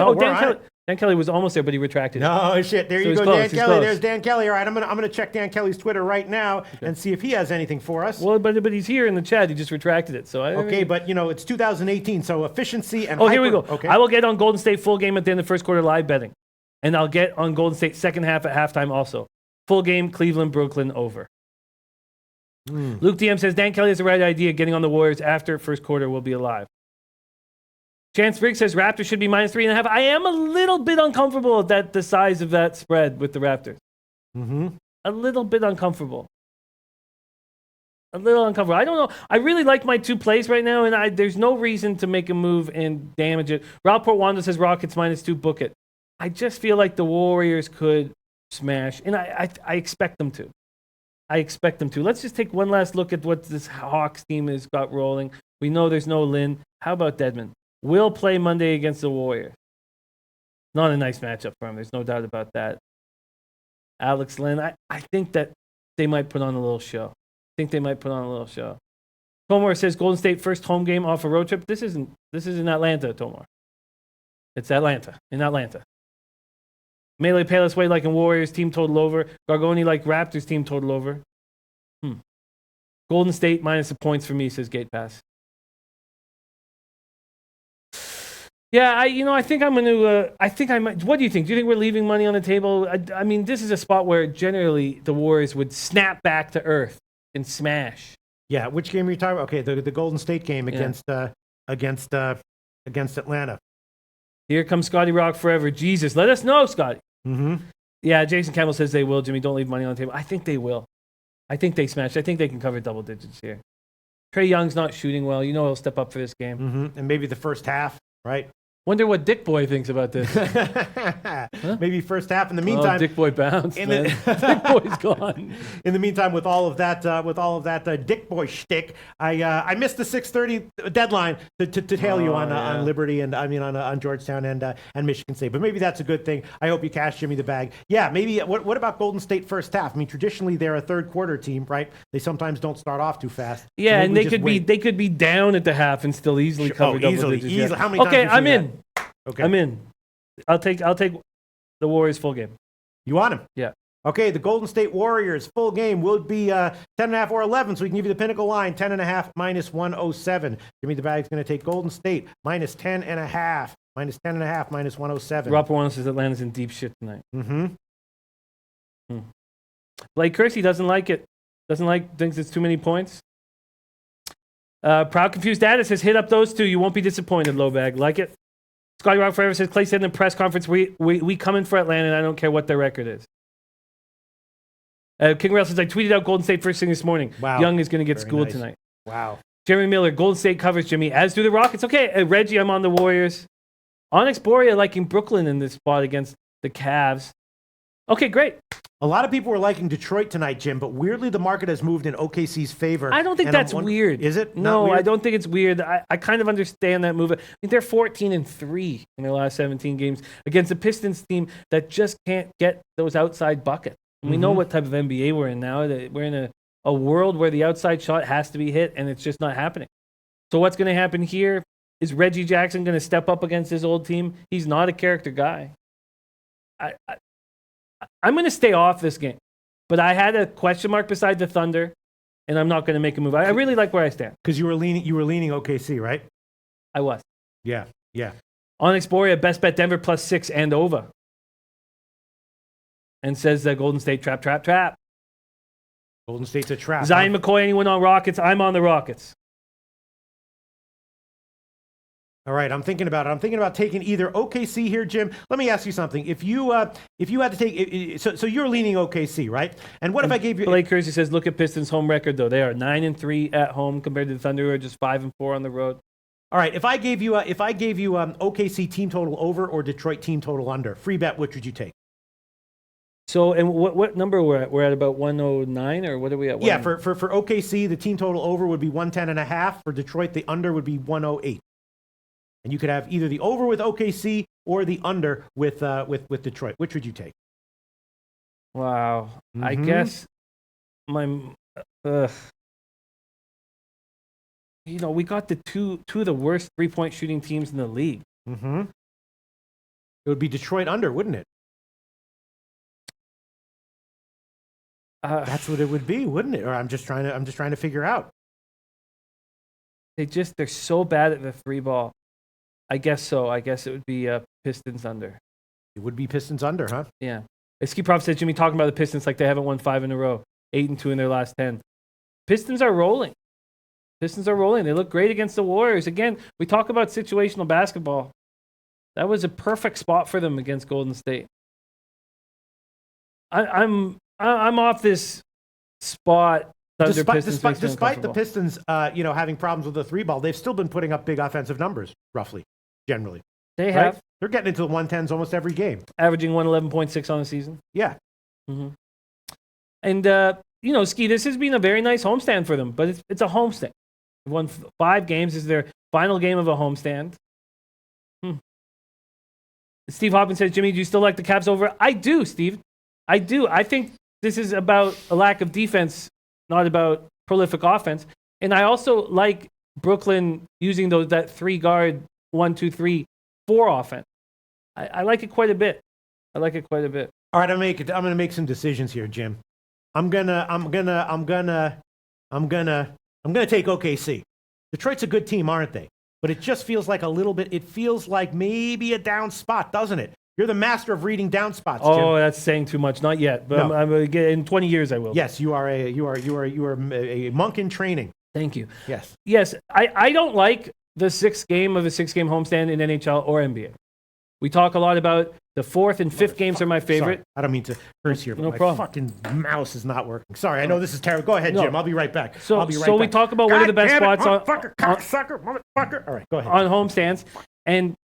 Speaker 2: Dan Kelly was almost there, but he retracted.
Speaker 1: No, shit. There
Speaker 2: so
Speaker 1: you go,
Speaker 2: close,
Speaker 1: Dan Kelly.
Speaker 2: Close.
Speaker 1: There's Dan Kelly. All right, I'm gonna check Dan Kelly's Twitter right now and see if he has anything for us.
Speaker 2: Well, but he's here in the chat. He just retracted it. So
Speaker 1: but it's 2018, so efficiency and
Speaker 2: here we go.
Speaker 1: Okay.
Speaker 2: I will get on Golden State full game at the end of the first quarter live betting. And I'll get on Golden State second half at halftime also. Full game, Cleveland, Brooklyn, over. Luke DM says, Dan Kelly has the right idea. Getting on the Warriors after first quarter will be alive. Chance Briggs says Raptors should be -3.5. I am a little bit uncomfortable at the size of that spread with the Raptors.
Speaker 1: Mm-hmm.
Speaker 2: A little bit uncomfortable. I don't know. I really like my 2 plays right now, and there's no reason to make a move and damage it. Raul Portwando says Rockets -2, book it. I just feel like the Warriors could smash, and I expect them to. Let's just take one last look at what this Hawks team has got rolling. We know there's no Lynn. How about Dedmon? Will play Monday against the Warriors. Not a nice matchup for him. There's no doubt about that. Alex Lynn, I think that they might put on a little show. Tomar says Golden State first home game off a road trip. This is in Atlanta, Tomar. It's Atlanta. In Atlanta. Melee Palis Way like in Warriors, team total over. Gargoni like Raptors, team total over. Golden State minus the points for me, says Gate Pass. Yeah, I think I'm going to. I think I might. What do you think? Do you think we're leaving money on the table? I mean, this is a spot where generally the Warriors would snap back to earth and smash.
Speaker 1: Yeah, which game are you talking about? Okay, the Golden State game against Atlanta.
Speaker 2: Here comes Scotty Rock forever. Jesus, let us know, Scotty.
Speaker 1: Mm-hmm.
Speaker 2: Yeah, Jason Campbell says they will. Jimmy, don't leave money on the table. I think they will. I think they smash. I think they can cover double digits here. Trae Young's not shooting well. He'll step up for this game.
Speaker 1: Mm-hmm. And maybe the first half, right?
Speaker 2: Wonder what Dick Boy thinks about this.
Speaker 1: Maybe first half. In the meantime,
Speaker 2: Dick Boy bounced. Dick Boy's gone.
Speaker 1: In the meantime, with all of that Dick Boy shtick, I missed the 6:30 deadline to hail you on Liberty and on Georgetown and Michigan State. But maybe that's a good thing. I hope you cash Jimmy the bag. Yeah, maybe. What about Golden State first half? I mean, traditionally they're a third quarter team, right? They sometimes don't start off too fast.
Speaker 2: Yeah, so and they could be down at the half and still easily cover double digits.
Speaker 1: Easily. How many times
Speaker 2: okay, I'm in.
Speaker 1: That? Okay.
Speaker 2: I'm in. I'll take the Warriors full game.
Speaker 1: You want him?
Speaker 2: Yeah.
Speaker 1: Okay, the Golden State Warriors full game will be 10.5 or 11, so we can give you the pinnacle line, 10.5 minus 107. Jimmy the Bag's going to take Golden State minus 10.5, minus 10.5, minus 107.
Speaker 2: Rob Warren says Atlanta's in deep shit tonight.
Speaker 1: Mm-hmm.
Speaker 2: Blake Kersey doesn't like it. Thinks it's too many points. Proud Confused Data says hit up those two. You won't be disappointed, low bag. Like it? Scotty Rock Forever says Clay said in the press conference, we come in for Atlanta and I don't care what their record is. King Rail says I tweeted out Golden State first thing this morning.
Speaker 1: Wow.
Speaker 2: Young is going to get schooled tonight.
Speaker 1: Wow.
Speaker 2: Jeremy Miller, Golden State covers Jimmy, as do the Rockets. Okay, Reggie, I'm on the Warriors. Onyx Boria liking Brooklyn in this spot against the Cavs. Okay, great.
Speaker 1: A lot of people were liking Detroit tonight, Jim, but weirdly the market has moved in OKC's favor.
Speaker 2: I don't think that's weird.
Speaker 1: Is it?
Speaker 2: No,
Speaker 1: weird?
Speaker 2: I don't think it's weird. I kind of understand that move. I mean, they're 14-3 in their last 17 games against a Pistons team that just can't get those outside buckets. And we know what type of NBA we're in now. We're in a world where the outside shot has to be hit, and it's just not happening. So what's going to happen here? Is Reggie Jackson going to step up against his old team? He's not a character guy. I'm going to stay off this game, but I had a question mark beside the Thunder, and I'm not going to make a move. I really like where I stand.
Speaker 1: Because you were leaning OKC, right?
Speaker 2: I was.
Speaker 1: Yeah.
Speaker 2: Onyx Boria, best bet Denver +6 and over. And says that Golden State trap.
Speaker 1: Golden State's a trap.
Speaker 2: Zion McCoy, anyone on Rockets? I'm on the Rockets.
Speaker 1: All right, I'm thinking about it. I'm thinking about taking either OKC here, Jim. Let me ask you something. If you had to take, so you're leaning OKC, right? And what if I gave you?
Speaker 2: Blake Kersey says, look at Pistons' home record though. They are 9-3 at home compared to the Thunder, who are just 5-4 on the road.
Speaker 1: All right, if I gave you OKC team total over or Detroit team total under, free bet, which would you take?
Speaker 2: So, and what number we're at? We're at about 109, or what are we at?
Speaker 1: Yeah, for OKC, the team total over would be 110.5. For Detroit, the under would be 108. And you could have either the over with OKC or the under with Detroit. Which would you take?
Speaker 2: Wow. I guess we got the two of the worst 3-point shooting teams in the league.
Speaker 1: Mm-hmm. It would be Detroit under, wouldn't it? That's what it would be, wouldn't it? Or I'm just trying to figure out.
Speaker 2: They're so bad at the three ball. I guess so. I guess it would be Pistons under.
Speaker 1: It would be Pistons under, huh?
Speaker 2: Yeah. Ski Prop said, Jimmy, talking about the Pistons like they haven't won 5 in a row. 8-2 in their last 10. Pistons are rolling. They look great against the Warriors. Again, we talk about situational basketball. That was a perfect spot for them against Golden State. I'm off this spot.
Speaker 1: Despite the Pistons, having problems with the three ball, they've still been putting up big offensive numbers, roughly, generally.
Speaker 2: They have.
Speaker 1: Right? They're getting into the 110s almost every game.
Speaker 2: Averaging 111.6 on the season.
Speaker 1: Yeah.
Speaker 2: Mm-hmm. And, Ski, this has been a very nice homestand for them, but it's a homestand. They've won 5 games. This is their final game of a homestand. Steve Hoppin says, Jimmy, do you still like the Cavs over? I do, Steve. I do. I think this is about a lack of defense, not about prolific offense. And I also like Brooklyn using that 3-guard 1-2-3 4 offense. I like it quite a bit. All right,
Speaker 1: I'm gonna make some decisions here, Jim. I'm gonna take OKC. Detroit's a good team, aren't they? but it just feels like a little bit. It feels like maybe a down spot, doesn't it? You're the master of reading down spots, Jim.
Speaker 2: Oh, that's saying too much. Not yet, but
Speaker 1: No.
Speaker 2: I'm in 20 years I will.
Speaker 1: Yes, you are a monk in training.
Speaker 2: Thank you.
Speaker 1: Yes.
Speaker 2: I don't like the sixth game of a 6-game homestand in NHL or NBA. We talk a lot about the fourth and fifth games are my favorite.
Speaker 1: Sorry, I don't mean to curse here, but
Speaker 2: No
Speaker 1: my
Speaker 2: problem.
Speaker 1: fucking mouse is not working. Sorry, I know this is terrible. Go ahead,
Speaker 2: No.
Speaker 1: Jim. I'll be right back.
Speaker 2: So,
Speaker 1: I'll be right
Speaker 2: so
Speaker 1: back.
Speaker 2: we talk about what are the best
Speaker 1: God damn it,
Speaker 2: spots
Speaker 1: motherfucker, cocksucker, motherfucker. All right, go ahead.
Speaker 2: on homestands. And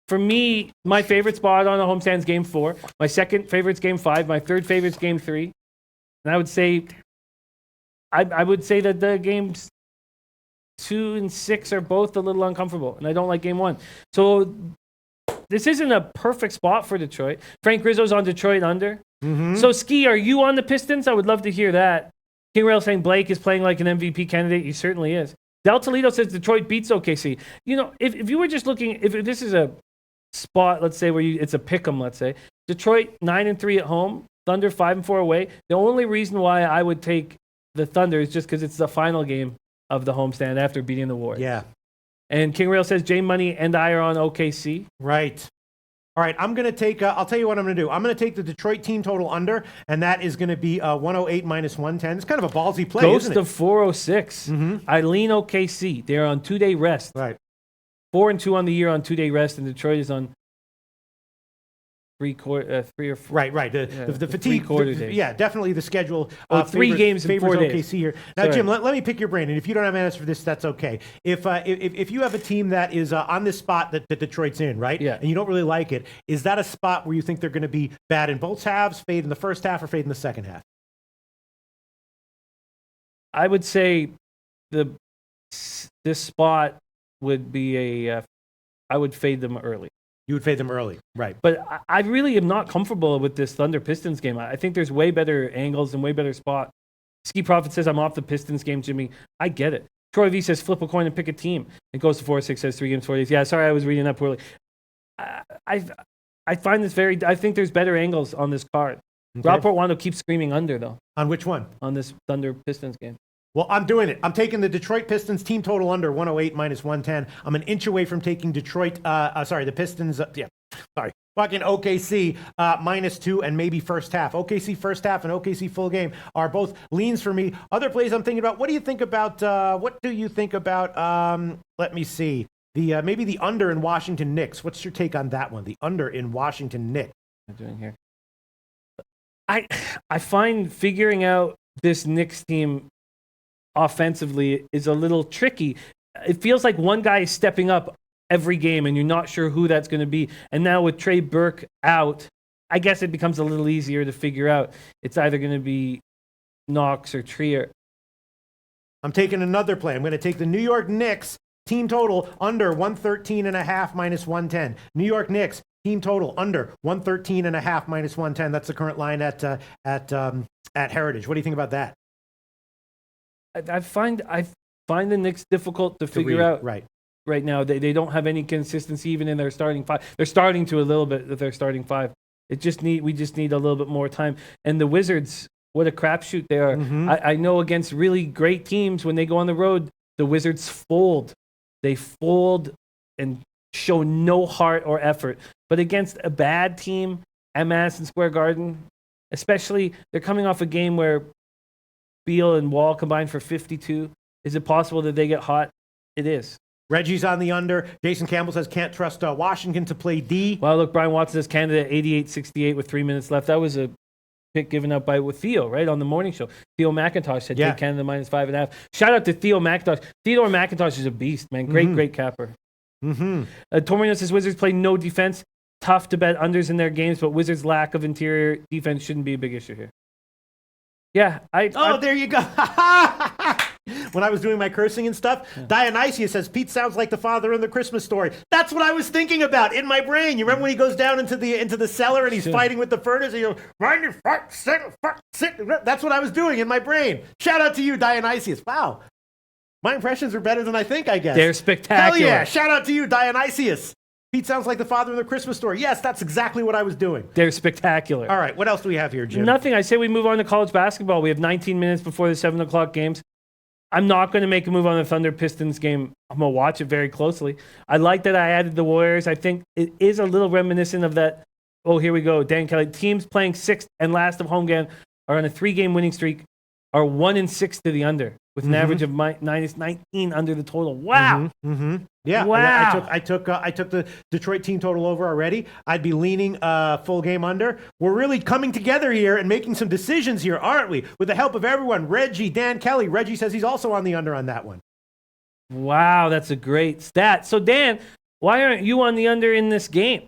Speaker 2: for me, my favorite spot on a homestand is Game 4. My second favorite is Game 5. My third favorite is Game 3. And I would say that the games 2 and 6 are both a little uncomfortable, and I don't like Game 1. So this isn't a perfect spot for Detroit. Frank Rizzo's on Detroit under. So, Ski, are you on the Pistons? I would love to hear that. King Rail saying Blake is playing like an MVP candidate. He certainly is. Del Toledo says Detroit beats OKC. You know, if you were just looking, if this is a spot, let's say, where it's a pick 'em, let's say, Detroit 9-3 at home, Thunder 5-4 away. The only reason why I would take the Thunder is just because it's the final game of the homestand after beating the Warriors.
Speaker 1: Yeah.
Speaker 2: And King Rail says Jay Money and I are on OKC.
Speaker 1: Right. All right, I'm going to take, I'll tell you what I'm going to do. I'm going to take the Detroit team total under, and that is going to be 108 minus 110. It's kind of a ballsy play,
Speaker 2: Ghost
Speaker 1: isn't it?
Speaker 2: of 406. I lean OKC. They're on 2-day rest.
Speaker 1: Right.
Speaker 2: 4-2 on the year on 2-day rest, and Detroit is on 3 or 4.
Speaker 1: Right. The fatigue.
Speaker 2: Three-quarter days.
Speaker 1: Yeah, definitely the schedule.
Speaker 2: 3 games in 4 days.
Speaker 1: OKC here. Now,
Speaker 2: Sorry.
Speaker 1: Jim, let me pick your brain, and if you don't have an answer for this, that's okay. If you have a team that is on this spot that Detroit's in, right?
Speaker 2: Yeah.
Speaker 1: And you don't really like it, is that a spot where you think they're going to be bad in both halves, fade in the first half, or fade in the second half?
Speaker 2: I would say this spot would be I would fade them early.
Speaker 1: You would fade them early, right?
Speaker 2: But I really am not comfortable with this Thunder Pistons game. I think there's way better angles and way better spot. Ski Prophet says I'm off the Pistons game, Jimmy. I get it. Troy V says flip a coin and pick a team. It goes to 4-6, says 3 games, 4 days. Yeah, sorry, I was reading that poorly. I find this I think there's better angles on this card.
Speaker 1: Okay.
Speaker 2: Rob Portwando keeps screaming under, though,
Speaker 1: On which one?
Speaker 2: on this Thunder Pistons game.
Speaker 1: Well, I'm doing it. I'm taking the Detroit Pistons team total under 108 minus 110. I'm an inch away from taking the Pistons. Fucking OKC -2 and maybe first half. OKC first half and OKC full game are both leans for me. Other plays I'm thinking about. What do you think about? Let me see. Maybe the under in Washington Knicks. What's your take on that one? The under in Washington Knicks.
Speaker 2: What am I doing here? I find figuring out this Knicks team offensively is a little tricky. It feels like one guy is stepping up every game, and you're not sure who that's going to be. And now with Trey Burke out, I guess it becomes a little easier to figure out. It's either going to be Knox or Trier.
Speaker 1: I'm taking another play. I'm going to take the New York Knicks team total under 113.5 minus 110. New York Knicks team total under 113.5 minus 110. That's the current line at Heritage. What do you think about that?
Speaker 2: I find the Knicks difficult to figure
Speaker 1: read,
Speaker 2: out
Speaker 1: right
Speaker 2: now. They don't have any consistency even in their starting five. They're starting to a little bit with their starting five. We just need a little bit more time. And the Wizards, what a crapshoot they are. I know against really great teams, when they go on the road, the Wizards fold. They fold and show no heart or effort. But against a bad team at Madison Square Garden, especially, they're coming off a game where Beal and Wall combined for 52. Is it possible that they get hot? It is.
Speaker 1: Reggie's on the under. Jason Campbell says can't trust Washington to play D.
Speaker 2: Well, look, Brian Watson says Canada 88-68 with 3 minutes left. That was a pick given up with Theo, right, on the morning show. Theo McIntosh said take Canada -5.5. Shout out to Theo McIntosh. Theodore McIntosh is a beast, man. Great capper. Tormino says Wizards play no defense. Tough to bet unders in their games, but Wizards' lack of interior defense shouldn't be a big issue here. Yeah,
Speaker 1: there you go. When I was doing my cursing and stuff, Dionysius says Pete sounds like the father in the Christmas Story. That's what I was thinking about in my brain. You remember when he goes down into the cellar and he's fighting with the furnace and you go, mind your fuck, sit. That's what I was doing in my brain. Shout out to you, Dionysius. Wow. My impressions are better than I think, I guess.
Speaker 2: They're spectacular.
Speaker 1: Hell yeah. Shout out to you, Dionysius. Pete sounds like the father in the Christmas Story. Yes, that's exactly what I was doing.
Speaker 2: They're spectacular.
Speaker 1: All right, what else do we have here, Jim?
Speaker 2: Nothing. I say we move on to college basketball. We have 19 minutes before the 7 o'clock games. I'm not going to make a move on the Thunder Pistons game. I'm going to watch it very closely. I like that I added the Warriors. I think it is a little reminiscent of that. Oh, here we go. Dan Kelly. Teams playing sixth and last of home game are on a 3-game winning streak, are 1-6 to the under with an average of minus 19 under the total. Wow.
Speaker 1: Yeah.
Speaker 2: Wow.
Speaker 1: I took the Detroit team total over already. I'd be leaning full game under. We're really coming together here and making some decisions here, aren't we? With the help of everyone. Reggie, Dan Kelly. Reggie says he's also on the under on that one.
Speaker 2: Wow, that's a great stat. So, Dan, why aren't you on the under in this game?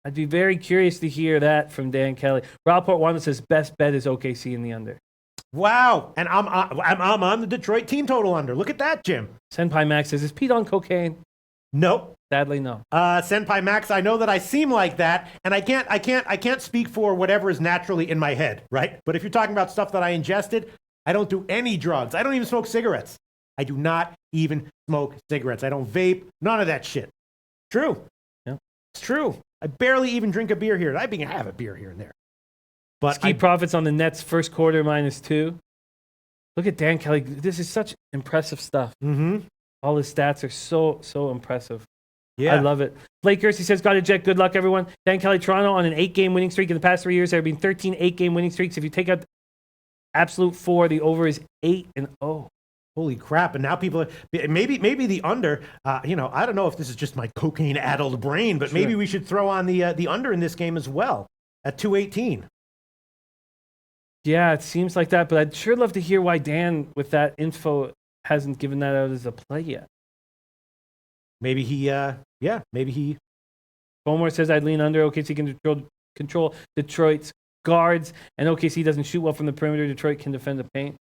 Speaker 2: I'd be very curious to hear that from Dan Kelly. Rob Portwanda says best bet is OKC in the under.
Speaker 1: Wow. And I'm on the Detroit team total under. Look at that, Jim.
Speaker 2: Senpai Max says, is Pete on cocaine?
Speaker 1: Nope.
Speaker 2: Sadly, no.
Speaker 1: Senpai Max, I know that I seem like that, and I can't speak for whatever is naturally in my head, right? But if you're talking about stuff that I ingested, I don't do any drugs. I don't even smoke cigarettes. I do not even smoke cigarettes. I don't vape. None of that shit. True.
Speaker 2: Yeah.
Speaker 1: It's true. I barely even drink a beer here. I have a beer here and there. But
Speaker 2: Ski Profits on the Nets first quarter -2. Look at Dan Kelly. This is such impressive stuff. All his stats are so impressive.
Speaker 1: Yeah.
Speaker 2: I love it. Blake Kersey says, got a jet. Good luck, everyone. Dan Kelly, Toronto on an 8-game winning streak. In the past 3 years, there have been 13 8-game winning streaks. If you take out absolute 4, the over is 8-0.
Speaker 1: Holy crap. And now people are, maybe the under, I don't know if this is just my cocaine-addled brain, but maybe we should throw on the under in this game as well at 218.
Speaker 2: Yeah, it seems like that, but I'd sure love to hear why Dan, with that info, hasn't given that out as a play yet.
Speaker 1: Maybe he.
Speaker 2: Bomar says I'd lean under. OKC can control Detroit's guards, and OKC doesn't shoot well from the perimeter. Detroit can defend the paint.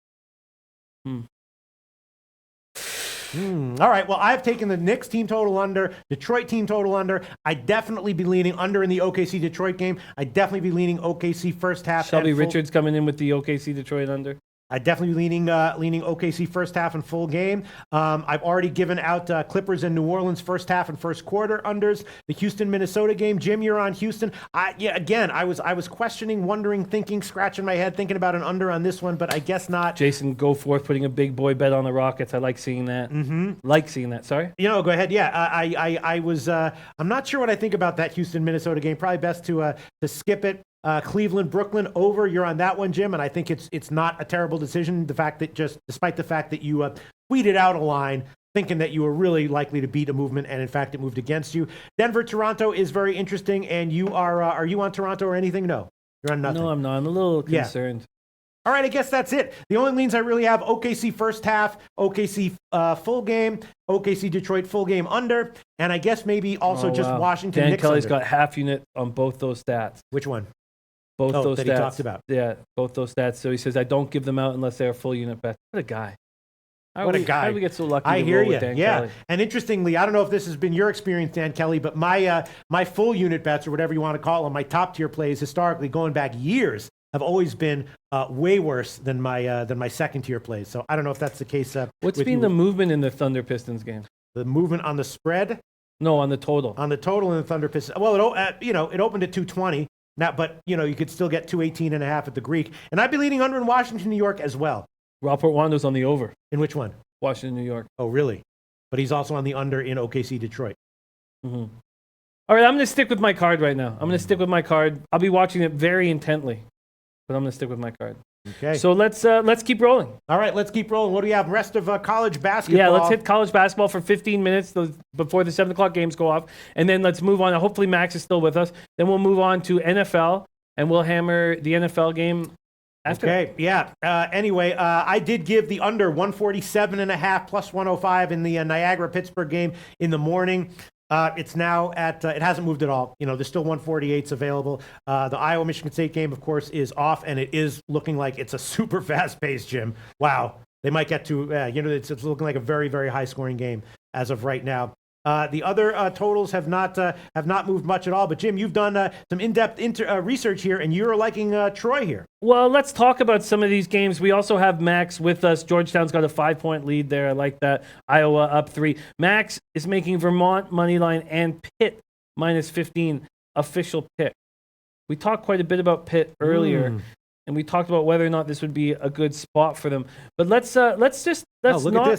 Speaker 1: All right, well, I've taken the Knicks team total under, Detroit team total under. I'd definitely be leaning under in the OKC-Detroit game. I'd definitely be leaning OKC first half.
Speaker 2: Shelby Richards coming in with the OKC-Detroit under.
Speaker 1: I'd definitely be leaning OKC first half and full game. I've already given out Clippers and New Orleans first half and first quarter unders. The Houston-Minnesota game. Jim, you're on Houston. I was questioning, wondering, thinking, scratching my head, thinking about an under on this one, but I guess not.
Speaker 2: Jason Goforth putting a big boy bet on the Rockets. I like seeing that. Like seeing that. Sorry.
Speaker 1: Go ahead. Yeah, I'm not sure what I think about that Houston-Minnesota game. Probably best to skip it. Cleveland, Brooklyn over. You're on that one, Jim, and I think it's not a terrible decision. Despite the fact that you tweeted out a line thinking that you were really likely to beat a movement, and in fact it moved against you. Denver, Toronto is very interesting, and you are you on Toronto or anything? No, you're on nothing.
Speaker 2: No, I'm not. I'm a little concerned.
Speaker 1: All right, I guess that's it. The only leans I really have: OKC first half, OKC full game, OKC Detroit full game under, and I guess maybe also just Washington.
Speaker 2: Dan
Speaker 1: Knicks
Speaker 2: Kelly's
Speaker 1: under.
Speaker 2: got half unit on both those stats.
Speaker 1: Which one?
Speaker 2: Both those
Speaker 1: that
Speaker 2: stats.
Speaker 1: he talked about.
Speaker 2: Yeah, both those stats. So he says, I don't give them out unless they're full unit bets. What a guy. How do we get so lucky
Speaker 1: I
Speaker 2: to
Speaker 1: hear
Speaker 2: roll
Speaker 1: you.
Speaker 2: with Dan
Speaker 1: Yeah.
Speaker 2: Kelly?
Speaker 1: And interestingly, I don't know if this has been your experience, Dan Kelly, but my full unit bets, or whatever you want to call them, my top tier plays historically going back years, have always been way worse than my second tier plays. So I don't know if that's the case.
Speaker 2: What's been the movement in the Thunder Pistons game?
Speaker 1: The movement on the spread?
Speaker 2: No, on the total.
Speaker 1: On the total in the Thunder Pistons. Well, it opened at 220. Now, but you could still get 218.5 at the Greek, and I'd be leaning under in Washington, New York as well.
Speaker 2: Robert Wando's on the over.
Speaker 1: In which one?
Speaker 2: Washington, New York.
Speaker 1: Oh, really? But he's also on the under in OKC, Detroit.
Speaker 2: All right, I'm going to stick with my card right now. I'm going to stick with my card. I'll be watching it very intently, but I'm going to stick with my card.
Speaker 1: Okay.
Speaker 2: So let's keep rolling.
Speaker 1: All right, let's keep rolling. What do we have? Rest of college basketball.
Speaker 2: Yeah, let's hit college basketball for 15 minutes before the 7 o'clock games go off. And then let's move on. Hopefully Max is still with us. Then we'll move on to NFL, and we'll hammer the NFL game after.
Speaker 1: Okay, yeah. Anyway, I did give the under 147.5 plus 105 in the Niagara-Pittsburgh game in the morning. It's now at, it hasn't moved at all. There's still 148s available. The Iowa-Michigan State game, of course, is off, and it is looking like it's a super fast pace, Jim. Wow. They might get to, it's looking like a very, very high-scoring game as of right now. The other totals have not moved much at all. But, Jim, you've done some in-depth research here, and you're liking Troy here.
Speaker 2: Well, let's talk about some of these games. We also have Max with us. Georgetown's got a 5-point lead there. I like that. Iowa up 3. Max is making Vermont moneyline and Pitt -15 official pick. We talked quite a bit about Pitt earlier. and we talked about whether or not this would be a good spot for them. But let's not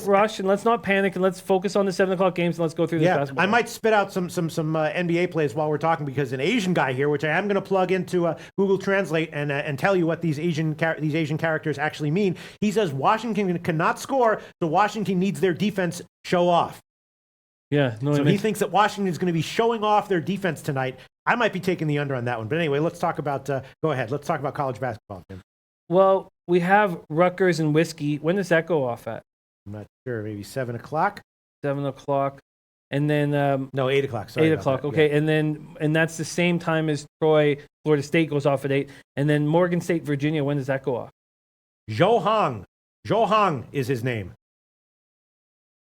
Speaker 2: rush and let's not panic and let's focus on the 7:00 games and let's go through this basketball.
Speaker 1: I might spit out some NBA plays while we're talking, because an Asian guy here, which I am going to plug into Google Translate and tell you what these Asian characters actually mean. He says Washington cannot score, so Washington needs their defense show off.
Speaker 2: Yeah, no.
Speaker 1: So he thinks that Washington is going to be showing off their defense tonight. I might be taking the under on that one. But anyway, let's talk about go ahead. Let's talk about college basketball, Tim.
Speaker 2: Well, we have Rutgers and Whiskey. When does that go off at?
Speaker 1: I'm not sure. Maybe 7 o'clock?
Speaker 2: 7 o'clock. And then
Speaker 1: no, 8 o'clock. Sorry,
Speaker 2: 8 o'clock. Okay, yeah. And that's the same time as Troy, Florida State goes off at 8. And then Morgan State, Virginia. When does that go off?
Speaker 1: Zhou Hong is his name.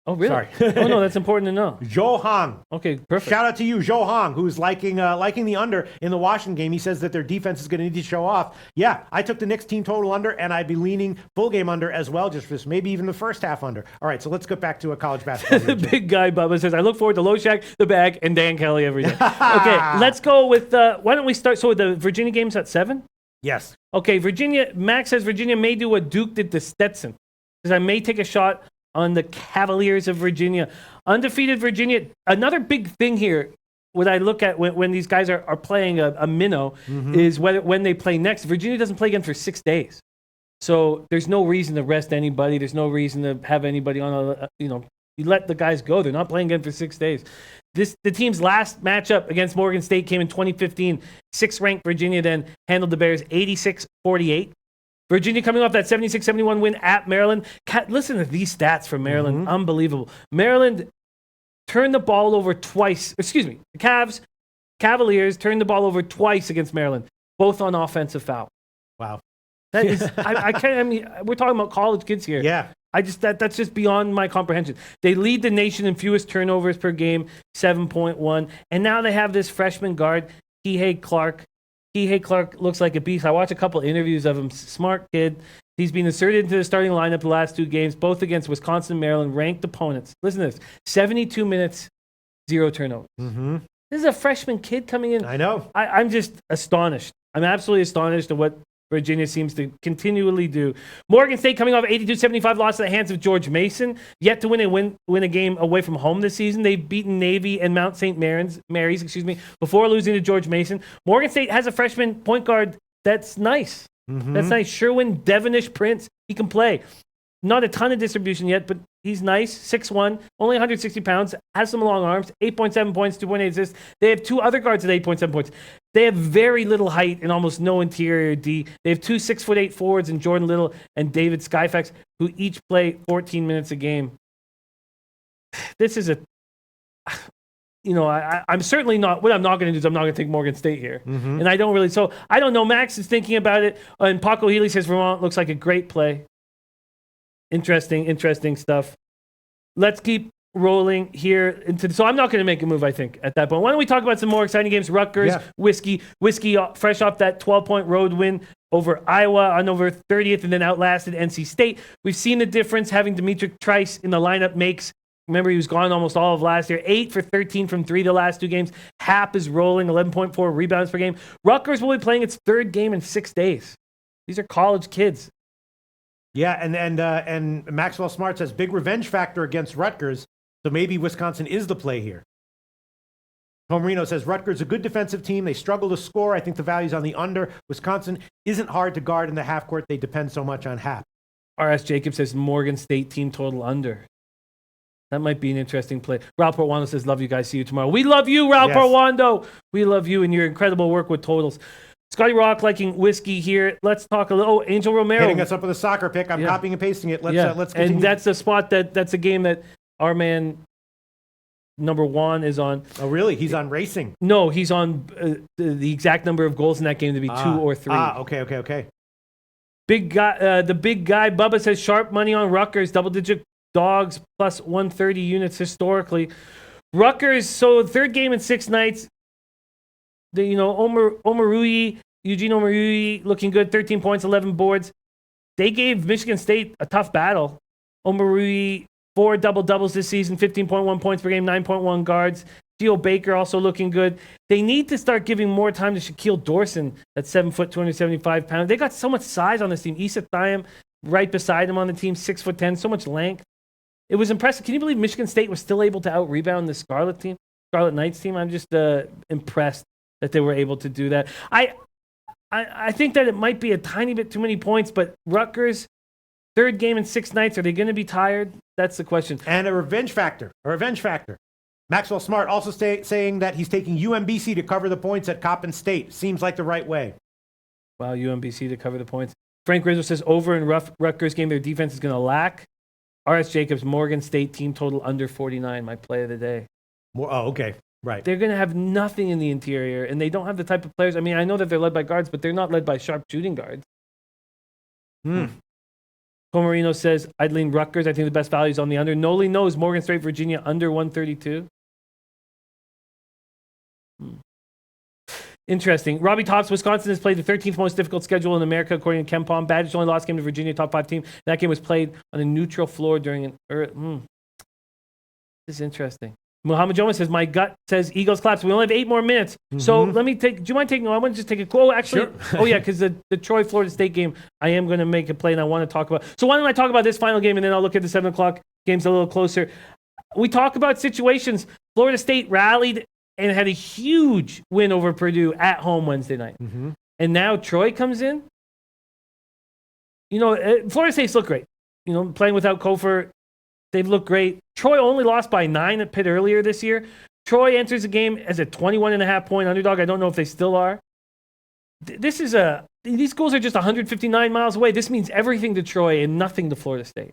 Speaker 2: Oh, really?
Speaker 1: Sorry.
Speaker 2: Oh, no, that's important to know.
Speaker 1: Zhou Hong.
Speaker 2: Okay, perfect.
Speaker 1: Shout out to you, Zhou Hong, who's liking the under in the Washington game. He says that their defense is going to need to show off. Yeah, I took the Knicks team total under, and I'd be leaning full game under as well, just for maybe even the first half under. All right, so let's get back to a college basketball.
Speaker 2: The big guy, Bubba, says, I look forward to Loshak, the bag, and Dan Kelly every day. Okay, let's go with, why don't we start, so the Virginia game's at 7?
Speaker 1: Yes.
Speaker 2: Okay, Max says Virginia may do what Duke did to Stetson. Says, I may take a shot on the Cavaliers of Virginia. Undefeated Virginia. Another big thing here, what I look at when these guys are playing a minnow, is when they play next. Virginia doesn't play again for 6 days. So there's no reason to rest anybody. There's no reason to have anybody on you let the guys go. They're not playing again for 6 days. The team's last matchup against Morgan State came in 2015. 6th-ranked Virginia then handled the Bears 86-48. Virginia coming off that 76-71 win at Maryland. Listen to these stats from Maryland. Unbelievable. Maryland turned the ball over twice. Excuse me. The Cavaliers turned the ball over twice against Maryland, both on offensive foul.
Speaker 1: Wow.
Speaker 2: That is, I can't, I mean, we're talking about college kids here.
Speaker 1: Yeah.
Speaker 2: That's just beyond my comprehension. They lead the nation in fewest turnovers per game, 7.1. And now they have this freshman guard, Kihei Clark. Kihei Clark looks like a beast. I watched a couple interviews of him. Smart kid. He's been inserted into the starting lineup the last 2 games, both against Wisconsin and Maryland, ranked opponents. Listen to this. 72 minutes, 0 turnovers. This is a freshman kid coming in.
Speaker 1: I know.
Speaker 2: I'm just astonished. I'm absolutely astonished at what Virginia seems to continually do. Morgan State coming off 82-75 loss at the hands of George Mason, yet to win a game away from home this season. They've beaten Navy and Mount St. Mary's, before losing to George Mason. Morgan State has a freshman point guard that's nice. That's nice. Sherwin Devonish Prince, he can play. Not a ton of distribution yet, but he's nice. 6'1", only 160 pounds, has some long arms, 8.7 points, 2.8 assists. They have 2 other guards at 8.7 points. They have very little height and almost no interior D. They have 2 6'8" forwards in Jordan Little and David Skyfax, who each play 14 minutes a game. This is I'm certainly not, what I'm not going to do is I'm not going to take Morgan State here. And I don't really, so I don't know. Max is thinking about it. And Paco Healy says Vermont looks like a great play. Interesting stuff. Let's keep rolling here so I'm not going to make a move, I think, at that point. Why don't we talk about some more exciting games? Rutgers, Whiskey fresh off that 12-point road win over Iowa on November 30th and then outlasted NC State. We've seen the difference having Dimitri Trice in the lineup makes. Remember, he was gone almost all of last year. 8 for 13 from 3 the last 2 games. Hap is rolling, 11.4 rebounds per game. Rutgers will be playing its 3rd game in 6 days. These are college kids.
Speaker 1: Yeah, and Maxwell Smart says big revenge factor against Rutgers, so maybe Wisconsin is the play here. Tom Reno says Rutgers a good defensive team. They struggle to score. I think the value's on the under. Wisconsin isn't hard to guard in the half court. They depend so much on Hap.
Speaker 2: R.S. Jacob says Morgan State team total under. That might be an interesting play. Raul Porwando says, love you guys. See you tomorrow. We love you, Raul Porwando. We love you and your incredible work with totals. Scotty Rock liking Whiskey here. Let's talk a little. Angel Romero
Speaker 1: hitting us up with a soccer pick. I'm copying and pasting it. Let's continue.
Speaker 2: And that's a spot that's a game that our man number 1 is on.
Speaker 1: Oh, really? He's on racing.
Speaker 2: No, he's on the exact number of goals in that game to be 2 or 3.
Speaker 1: Okay.
Speaker 2: Big guy, the big guy. Bubba says sharp money on Rutgers. Double-digit dogs plus 130 units historically. Rutgers. So 3rd game in 6 nights. Eugene Omarui looking good, 13 points, 11 boards. They gave Michigan State a tough battle. Omarui, 4 double-doubles this season, 15.1 points per game, 9.1 guards. Geo Baker also looking good. They need to start giving more time to Shaquille Dorson at 7 foot, 275 pounds. They got so much size on this team. Issa Thiam right beside him on the team, 6'10", so much length. It was impressive. Can you believe Michigan State was still able to out-rebound the Scarlet Knights team? I'm just impressed that they were able to do that. I think that it might be a tiny bit too many points, but Rutgers, third game in 6 nights, are they going to be tired? That's the question.
Speaker 1: And a revenge factor. Maxwell Smart also saying that he's taking UMBC to cover the points at Coppin State. Seems like the right way.
Speaker 2: Wow, UMBC to cover the points. Frank Rizzo says over in Rutgers game, their defense is going to lack. R.S. Jacobs, Morgan State team total under 49, my play of the day.
Speaker 1: Okay. Right.
Speaker 2: They're going to have nothing in the interior, and they don't have the type of players. I mean, I know that they're led by guards, but they're not led by sharp shooting guards. Comarino says, I'd lean Rutgers. I think the best value is on the under. Noli knows Morgan State, Virginia, under 132. Interesting. Robbie Tops, Wisconsin has played the 13th most difficult schedule in America, according to KenPom. Badger's only lost game to Virginia, top 5 team. That game was played on a neutral floor during an... This is interesting. Muhammad Joma says, my gut says Eagles collapse. We only have 8 more minutes. So let me take... Do you mind taking... I want to just take a... Oh, actually... Sure. Because the Troy Florida State game, I am going to make a play and I want to talk about... So why don't I talk about this final game and then I'll look at the 7 o'clock games a little closer. We talk about situations. Florida State rallied and had a huge win over Purdue at home Wednesday night. And now Troy comes in. Florida State's look great. Playing without Kofor, they've looked great. Troy only lost by 9 at Pitt earlier this year. Troy enters the game as a 21.5-point underdog. I don't know if they still are. These schools are just 159 miles away. This means everything to Troy and nothing to Florida State.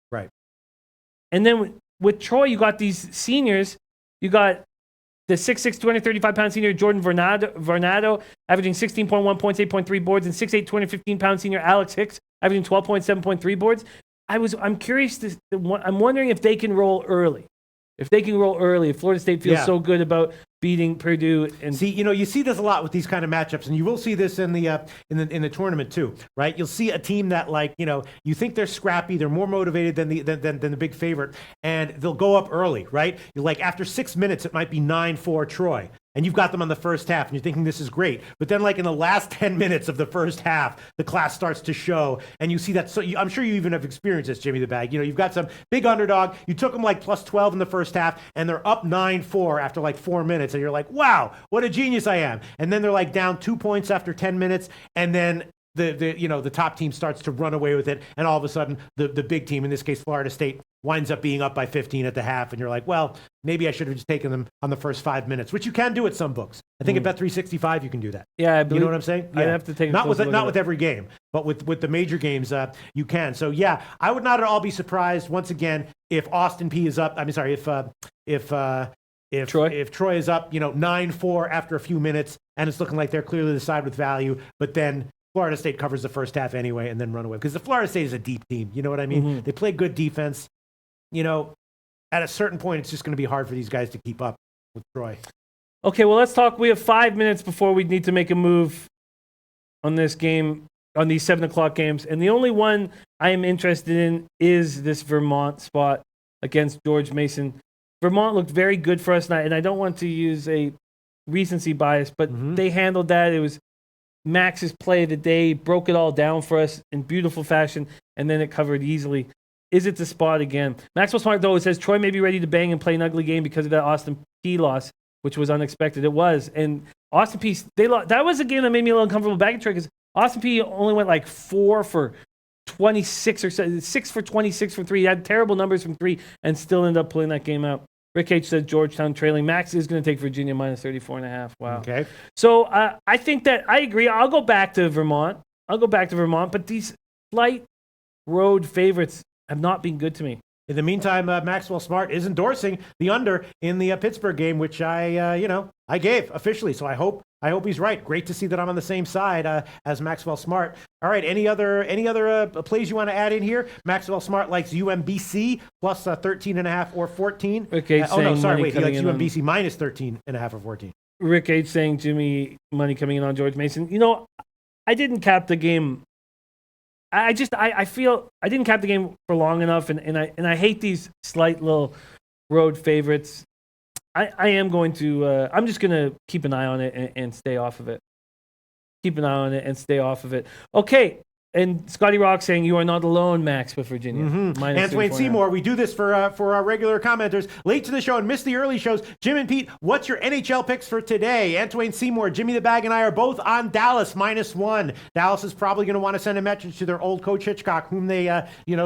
Speaker 1: Right.
Speaker 2: And then with Troy, you got these seniors. You got the 6'6", 235-pound senior Jordan Varnado, averaging 16.1 points, 8.3 boards, and 6'8", 215-pound senior Alex Hicks, averaging 12.7.3 boards. I'm curious. I'm wondering if they can roll early. If Florida State feels so good about beating Purdue, and
Speaker 1: you see this a lot with these kind of matchups, and you will see this in the tournament too, right? You'll see a team that you think they're scrappy, they're more motivated than the big favorite, and they'll go up early, right? You're like after 6 minutes, it might be 9-4 Troy. And you've got them on the first half, and you're thinking this is great. But then, in the last 10 minutes of the first half, the class starts to show, and you see that. So I'm sure you even have experienced this, Jimmy the Bag. You've got some big underdog. You took them plus 12 in the first half, and they're up 9-4 after 4 minutes, and you're like, wow, what a genius I am. And then they're down 2 points after 10 minutes, and then the top team starts to run away with it, and all of a sudden the big team, in this case Florida State, winds up being up by 15 at the half, and you're like, well, maybe I should have just taken them on the first 5 minutes, which you can do at some books. I think at Bet365 you can do that.
Speaker 2: Yeah, I believe,
Speaker 1: you know what I'm saying?
Speaker 2: I'd have to take
Speaker 1: not with every game, but with the major games you can. So yeah, I would not at all be surprised once again if Austin P is up. If Troy is up 9-4 after a few minutes, and it's looking like they're clearly the side with value, but then Florida State covers the first half anyway and then run away, because the Florida State is a deep team. You know what I mean? They play good defense. At a certain point, it's just going to be hard for these guys to keep up with Troy.
Speaker 2: Okay, well, let's talk. We have 5 minutes before we need to make a move on this game, on these 7 o'clock games. And the only one I am interested in is this Vermont spot against George Mason. Vermont looked very good for us tonight, and I don't want to use a recency bias, but they handled that. It was Max's play of the day, broke it all down for us in beautiful fashion, and then it covered easily. Is it the spot again? Maxwell Smart, though, says Troy may be ready to bang and play an ugly game because of that Austin P loss, which was unexpected. It was. And Austin P, that was a game that made me a little uncomfortable back in Troy, because Austin P only went 4 for 26 or 6 for 26 from 3. He had terrible numbers from 3 and still ended up pulling that game out. Rick H says Georgetown trailing. Max is going to take Virginia minus 34.5. Wow.
Speaker 1: Okay.
Speaker 2: So I think that I agree. I'll go back to Vermont. But these slight road favorites have not been good to me.
Speaker 1: In the meantime, Maxwell Smart is endorsing the under in the Pittsburgh game, which I gave officially. So I hope he's right. Great to see that I'm on the same side as Maxwell Smart. All right, any other plays you want to add in here? Maxwell Smart likes UMBC plus 13.5 or 14.
Speaker 2: Rick H
Speaker 1: He likes UMBC minus 13.5 or 14.
Speaker 2: Rick H saying Jimmy money coming in on George Mason. I didn't cap the game. I feel I didn't cap the game for long enough, and I hate these slight little road favorites. I am going to. I'm just going to keep an eye on it and stay off of it. Keep an eye on it and stay off of it. Okay. And Scotty Rock saying you are not alone, Max, with Virginia.
Speaker 1: Antoine Seymour, we do this for our regular commenters. Late to the show and missed the early shows. Jim and Pete, what's your NHL picks for today? Antoine Seymour, Jimmy the Bag, and I are both on Dallas -1. Dallas is probably going to want to send a message to their old coach Hitchcock, whom they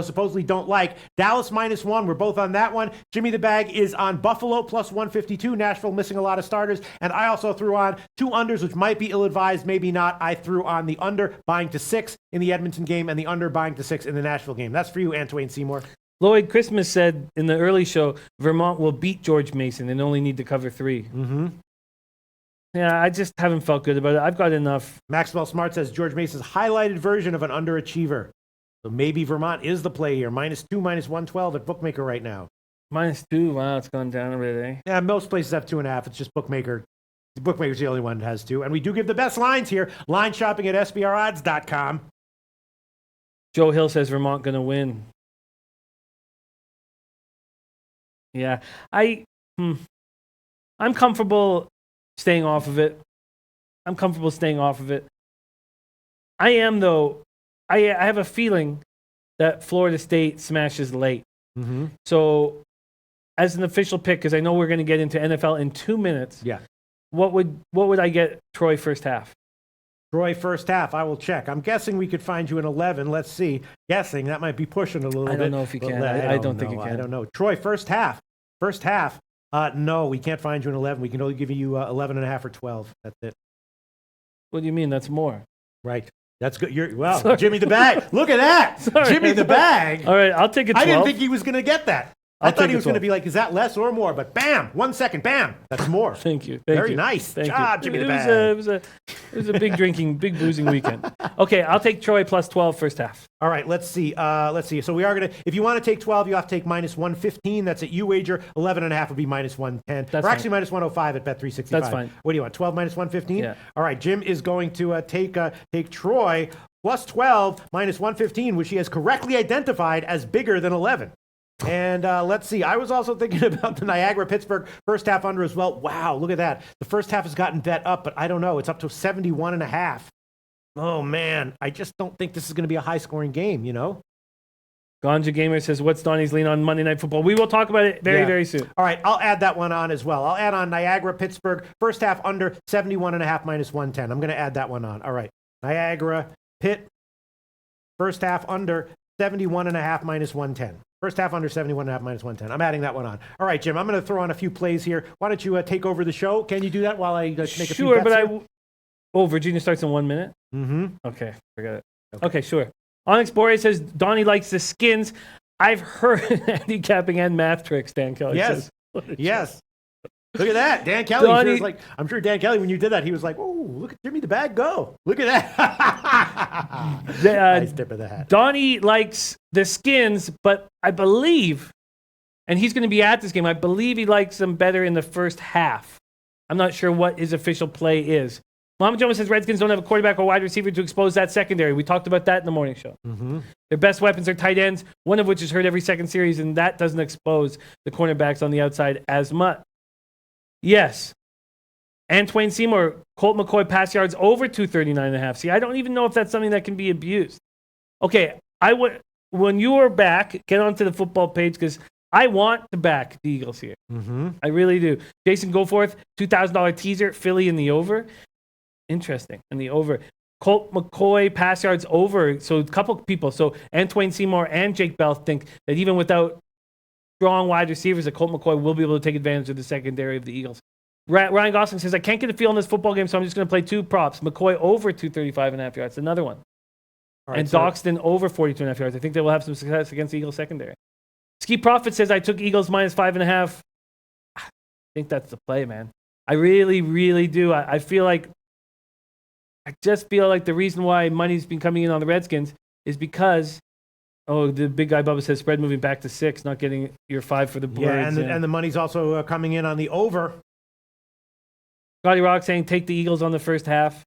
Speaker 1: supposedly don't like. Dallas -1. We're both on that one. Jimmy the Bag is on Buffalo +152. Nashville missing a lot of starters, and I also threw on 2 unders, which might be ill-advised, maybe not. I threw on the under buying to 6 in the Edmonton game and the under buying to 6 in the Nashville game. That's for you, Antoine Seymour.
Speaker 2: Lloyd Christmas said in the early show, Vermont will beat George Mason and only need to cover 3. Yeah, I just haven't felt good about it. I've got enough.
Speaker 1: Maxwell Smart says George Mason's highlighted version of an underachiever. So maybe Vermont is the play here. -2, -112 at Bookmaker right now.
Speaker 2: -2. Wow, it's gone down a bit, eh?
Speaker 1: Yeah, most places have 2.5. It's just Bookmaker. Bookmaker's the only one that has 2. And we do give the best lines here. Line shopping at SBRodds.com.
Speaker 2: Joe Hill says Vermont going to win. Yeah, I'm comfortable staying off of it. I am, though. I have a feeling that Florida State smashes late. So, as an official pick, because I know we're going to get into NFL in 2 minutes.
Speaker 1: Yeah.
Speaker 2: What would I get Troy first half?
Speaker 1: Troy first half, I will check. I'm guessing we could find you an 11. Let's see. Guessing, that might be pushing a little bit.
Speaker 2: I don't know if you can. I don't think you can.
Speaker 1: I don't know. Troy, first half. No, we can't find you an 11. We can only give you 11.5 or 12. That's it.
Speaker 2: What do you mean? That's more.
Speaker 1: Right. That's good. Jimmy the Bag. Look at that. Sorry. Jimmy the Bag.
Speaker 2: All right, I'll take a 12.
Speaker 1: I didn't think he was going to get that. I thought he was going to be like, is that less or more? But bam, 1 second, bam, that's more.
Speaker 2: Thank you.
Speaker 1: Very nice. Good job, Jimmy the Bag.
Speaker 2: It was a big boozing weekend. Okay, I'll take Troy +12 first half.
Speaker 1: All right, let's see. So we are going to, if you want to take 12, you have to take -115. That's at UWager. 11.5 would be -110.
Speaker 2: That's
Speaker 1: actually -105 at Bet365.
Speaker 2: That's fine.
Speaker 1: What do you want, 12 -115?
Speaker 2: Yeah.
Speaker 1: All right, Jim is going to take Troy +12 -115, which he has correctly identified as bigger than 11. And let's see. I was also thinking about the Niagara-Pittsburgh first half under as well. Wow, look at that. The first half has gotten bet up, but I don't know. It's up to 71.5. Oh, man. I just don't think this is going to be a high-scoring game, you know?
Speaker 2: Ganja Gamer says, what's Donnie's lean on Monday Night Football? We will talk about it very soon.
Speaker 1: All right, I'll add that one on as well. I'll add on Niagara-Pittsburgh first half under 71.5 -110. I'm going to add that one on. All right. Niagara-Pitt first half under 71.5 -110. First half under 71.5 -110. I'm adding that one on. All right, Jim, I'm going to throw on a few plays here. Why don't you take over the show? Can you do that while I make a few bets?
Speaker 2: Sure, but Virginia starts in 1 minute? Okay, forget it. Okay, sure. Onyx Boreas says Donnie likes the Skins. I've heard handicapping and math tricks, Dan Kelly says.
Speaker 1: Yes. Look at that. Dan Kelly. I'm sure Dan Kelly, when you did that, he was like, oh, look at Jimmy the Bag go. Look at that. Nice tip of the hat.
Speaker 2: Donnie likes the Skins, but I believe, and he's going to be at this game, I believe he likes them better in the first half. I'm not sure what his official play is. Mama Jones says Redskins don't have a quarterback or wide receiver to expose that secondary. We talked about that in the morning show. Their best weapons are tight ends, one of which is hurt every second series, and that doesn't expose the cornerbacks on the outside as much. Yes. Antoine Seymour, Colt McCoy pass yards over 239.5. See, I don't even know if that's something that can be abused. Okay, when you are back, get onto the football page because I want to back the Eagles here. I really do. Jason Goforth, $2,000 teaser, Philly in the over. Interesting, in the over. Colt McCoy pass yards over. So a couple people. So Antoine Seymour and Jake Bell think that even without strong wide receivers, that Colt McCoy will be able to take advantage of the secondary of the Eagles. Ryan Gosling says, I can't get a feel in this football game, so I'm just going to play 2 props. McCoy over 235.5 yards. Another one. Right, and Doxton over 42.5 yards. I think they will have some success against the Eagles secondary. Ski Prophet says, I took Eagles -5.5. I think that's the play, man. I really, really do. I just feel like the reason why money's been coming in on the Redskins is because the big guy Bubba says spread moving back to 6, not getting your 5 for the Birds.
Speaker 1: And the money's also coming in on the over.
Speaker 2: Scotty Rock saying take the Eagles on the first half.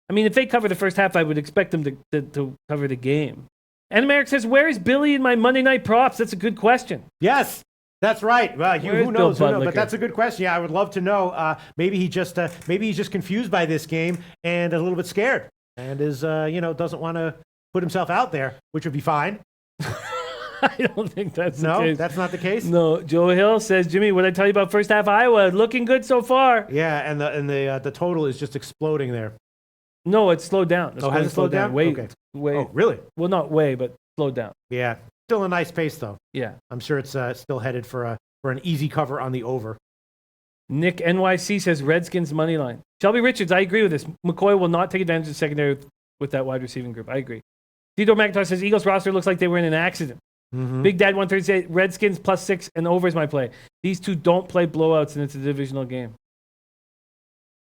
Speaker 2: I mean, if they cover the first half, I would expect them to cover the game. And Merrick says, where is Billy in my Monday night props? That's a good question.
Speaker 1: Yes. That's right. Well,
Speaker 2: Where's
Speaker 1: who
Speaker 2: Bill
Speaker 1: knows? Who knows?
Speaker 2: Buttlicker?
Speaker 1: But that's a good question. Yeah, I would love to know. Maybe he's just confused by this game and a little bit scared, and is doesn't want to put himself out there, which would be fine.
Speaker 2: I don't think that's the case.
Speaker 1: No, that's not the case.
Speaker 2: No, Joe Hill says, Jimmy, what did I tell you about first half Iowa? Looking good so far.
Speaker 1: Yeah, and the total is just exploding there.
Speaker 2: No, it's slowed down.
Speaker 1: Oh, has it slowed down?
Speaker 2: Way,
Speaker 1: Okay.
Speaker 2: way.
Speaker 1: Oh, really?
Speaker 2: Well, not way, but slowed down.
Speaker 1: Yeah, still a nice pace though.
Speaker 2: Yeah.
Speaker 1: I'm sure it's still headed for an easy cover on the over.
Speaker 2: Nick NYC says Redskins money line. Shelby Richards, I agree with this. McCoy will not take advantage of the secondary with that wide receiving group. I agree. Theodore McIntosh says Eagles roster looks like they were in an accident.
Speaker 1: Mm-hmm.
Speaker 2: Big Dad 138, Redskins +6 and over is my play. These two don't play blowouts and it's a divisional game.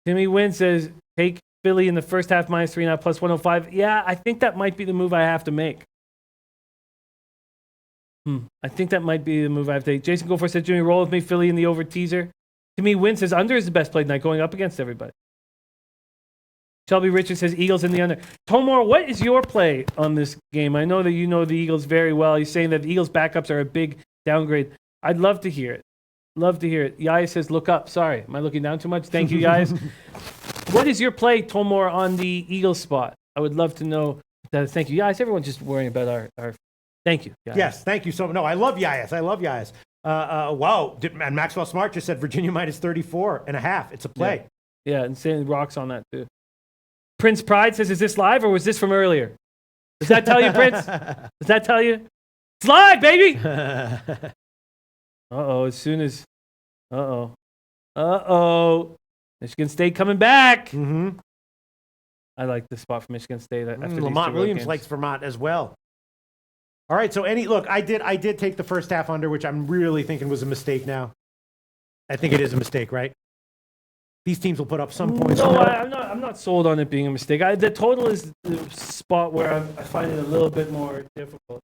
Speaker 2: Timmy Wynn says take Philly in the first half -3.5 +105. Yeah, I think that might be the move I have to make. I think that might be the move I have to take. Jason Goforth says Jimmy, roll with me, Philly in the over teaser. Timmy Wynn says under is the best play tonight, going up against everybody. Shelby Richards says Eagles in the under. Tomor, what is your play on this game? I know that you know the Eagles very well. He's saying that the Eagles backups are a big downgrade. I'd love to hear it. Love to hear it. Yaya says look up. Sorry, am I looking down too much? Thank you, guys. What is your play, Tomor, on the Eagles spot? I would love to know that. Thank you, guys. Everyone's just worrying about our thank you. Yayas.
Speaker 1: Yes, thank you so much. No, I love Yayas. I love Yayas. Wow. And Maxwell Smart just said Virginia -34.5. It's a play.
Speaker 2: Yeah, and saying rocks on that too. Prince Pride says, is this live or was this from earlier? Does that tell you, Prince? Does that tell you? It's live, baby! Uh-oh, as soon as... Uh-oh. Michigan State coming back.
Speaker 1: Mm-hmm.
Speaker 2: I like the spot for Michigan State. After these
Speaker 1: Lamont
Speaker 2: two
Speaker 1: Williams
Speaker 2: games.
Speaker 1: likes Vermont as well. All right, so I did take the first half under, which I'm really thinking was a mistake now. I think it is a mistake, right? These teams will put up some points.
Speaker 2: No, I'm not sold on it being a mistake. The total is the spot where I find it a little bit more difficult.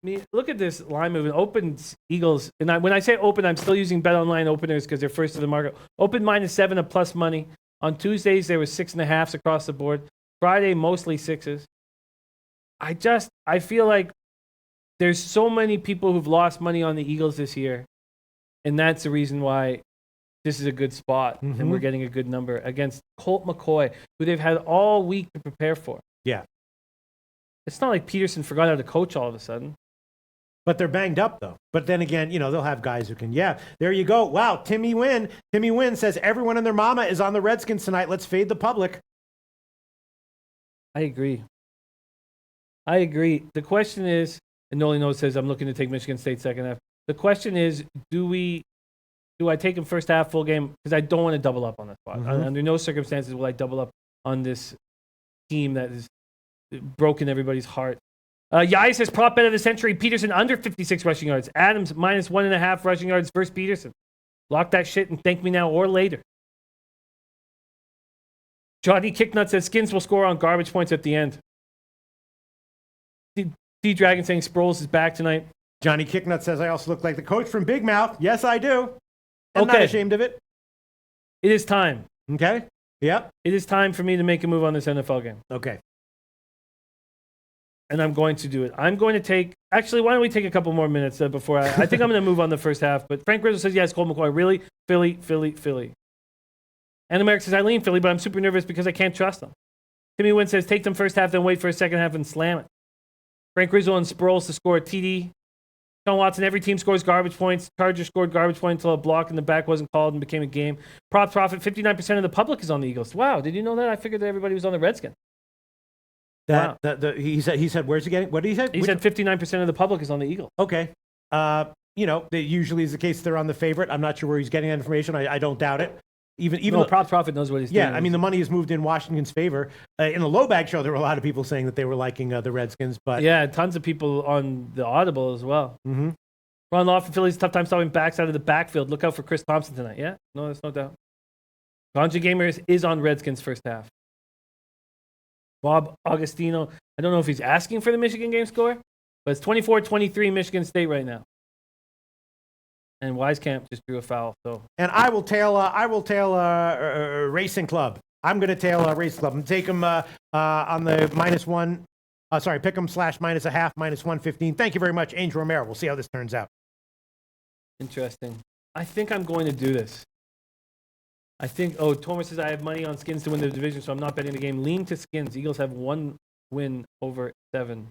Speaker 2: I mean, look at this line movement. Opens Eagles, and when I say open, I'm still using Bet Online openers because they're first to the market. Open -7 of plus money. On Tuesdays, there was 6.5s across the board. Friday, mostly 6s. I feel like there's so many people who've lost money on the Eagles this year, and that's the reason why this is a good spot, and we're getting a good number against Colt McCoy, who they've had all week to prepare for.
Speaker 1: Yeah.
Speaker 2: It's not like Peterson forgot how to coach all of a sudden.
Speaker 1: But they're banged up, though. But then again, they'll have guys who can. Yeah, there you go. Wow, Timmy Wynn says everyone and their mama is on the Redskins tonight. Let's fade the public.
Speaker 2: I agree. The question is, and Noli Note says, I'm looking to take Michigan State second half. The question is, do I take him first half full game? Because I don't want to double up on this spot. Under no circumstances will I double up on this team that has broken everybody's heart. Yai says prop bet of the century. Peterson under 56 rushing yards. Adams -1.5 rushing yards versus Peterson. Lock that shit and thank me now or later. Johnny Kicknut says Skins will score on garbage points at the end. D-Dragon saying Sproles is back tonight.
Speaker 1: Johnny Kicknut says I also look like the coach from Big Mouth. Yes, I do. I'm not ashamed of it.
Speaker 2: It is time.
Speaker 1: Okay. Yep.
Speaker 2: It is time for me to make a move on this NFL game.
Speaker 1: Okay.
Speaker 2: And I'm going to do it. I'm going to take... Actually, why don't we take a couple more minutes before I think I'm going to move on the first half. But Frank Rizzo says, yes, Colt McCoy. Really? Philly. And America says, I lean Philly, but I'm super nervous because I can't trust them. Timmy Wynn says, take them first half, then wait for a second half and slam it. Frank Rizzo and Sproles to score a TD. Sean Watson, every team scores garbage points. Chargers scored garbage points until a block in the back wasn't called and became a game. Prop profit, 59% of the public is on the Eagles. Wow, did you know that? I figured that everybody was on the Redskins. Wow.
Speaker 1: He said, where's he getting? What did he say?
Speaker 2: He said 59% of the public is on the Eagles.
Speaker 1: Okay. That usually is the case. They're on the favorite. I'm not sure where he's getting that information. I don't doubt it. Even
Speaker 2: Prop profit knows what he's doing.
Speaker 1: Yeah, I mean, the money has moved in Washington's favor. In the low bag show, there were a lot of people saying that they were liking the Redskins. But
Speaker 2: yeah, tons of people on the Audible as well.
Speaker 1: Mm-hmm.
Speaker 2: Ron Lawson, Philly's tough time stopping backs out of the backfield. Look out for Chris Thompson tonight. Yeah, no, there's no doubt. Ganja Gamers is on Redskins first half. Bob Augustino, I don't know if he's asking for the Michigan game score, but it's 24-23 Michigan State right now. And Wieskamp just drew a foul. So. And
Speaker 1: I will tail Racing Club. I'm going to tail Racing Club and take them on the -1. Pick them /-1.5 -115. Thank you very much, Angel Romero. We'll see how this turns out.
Speaker 2: Interesting. I think I'm going to do this. I think, Tomer says I have money on Skins to win the division, so I'm not betting the game. Lean to Skins. Eagles have 1 win over 7.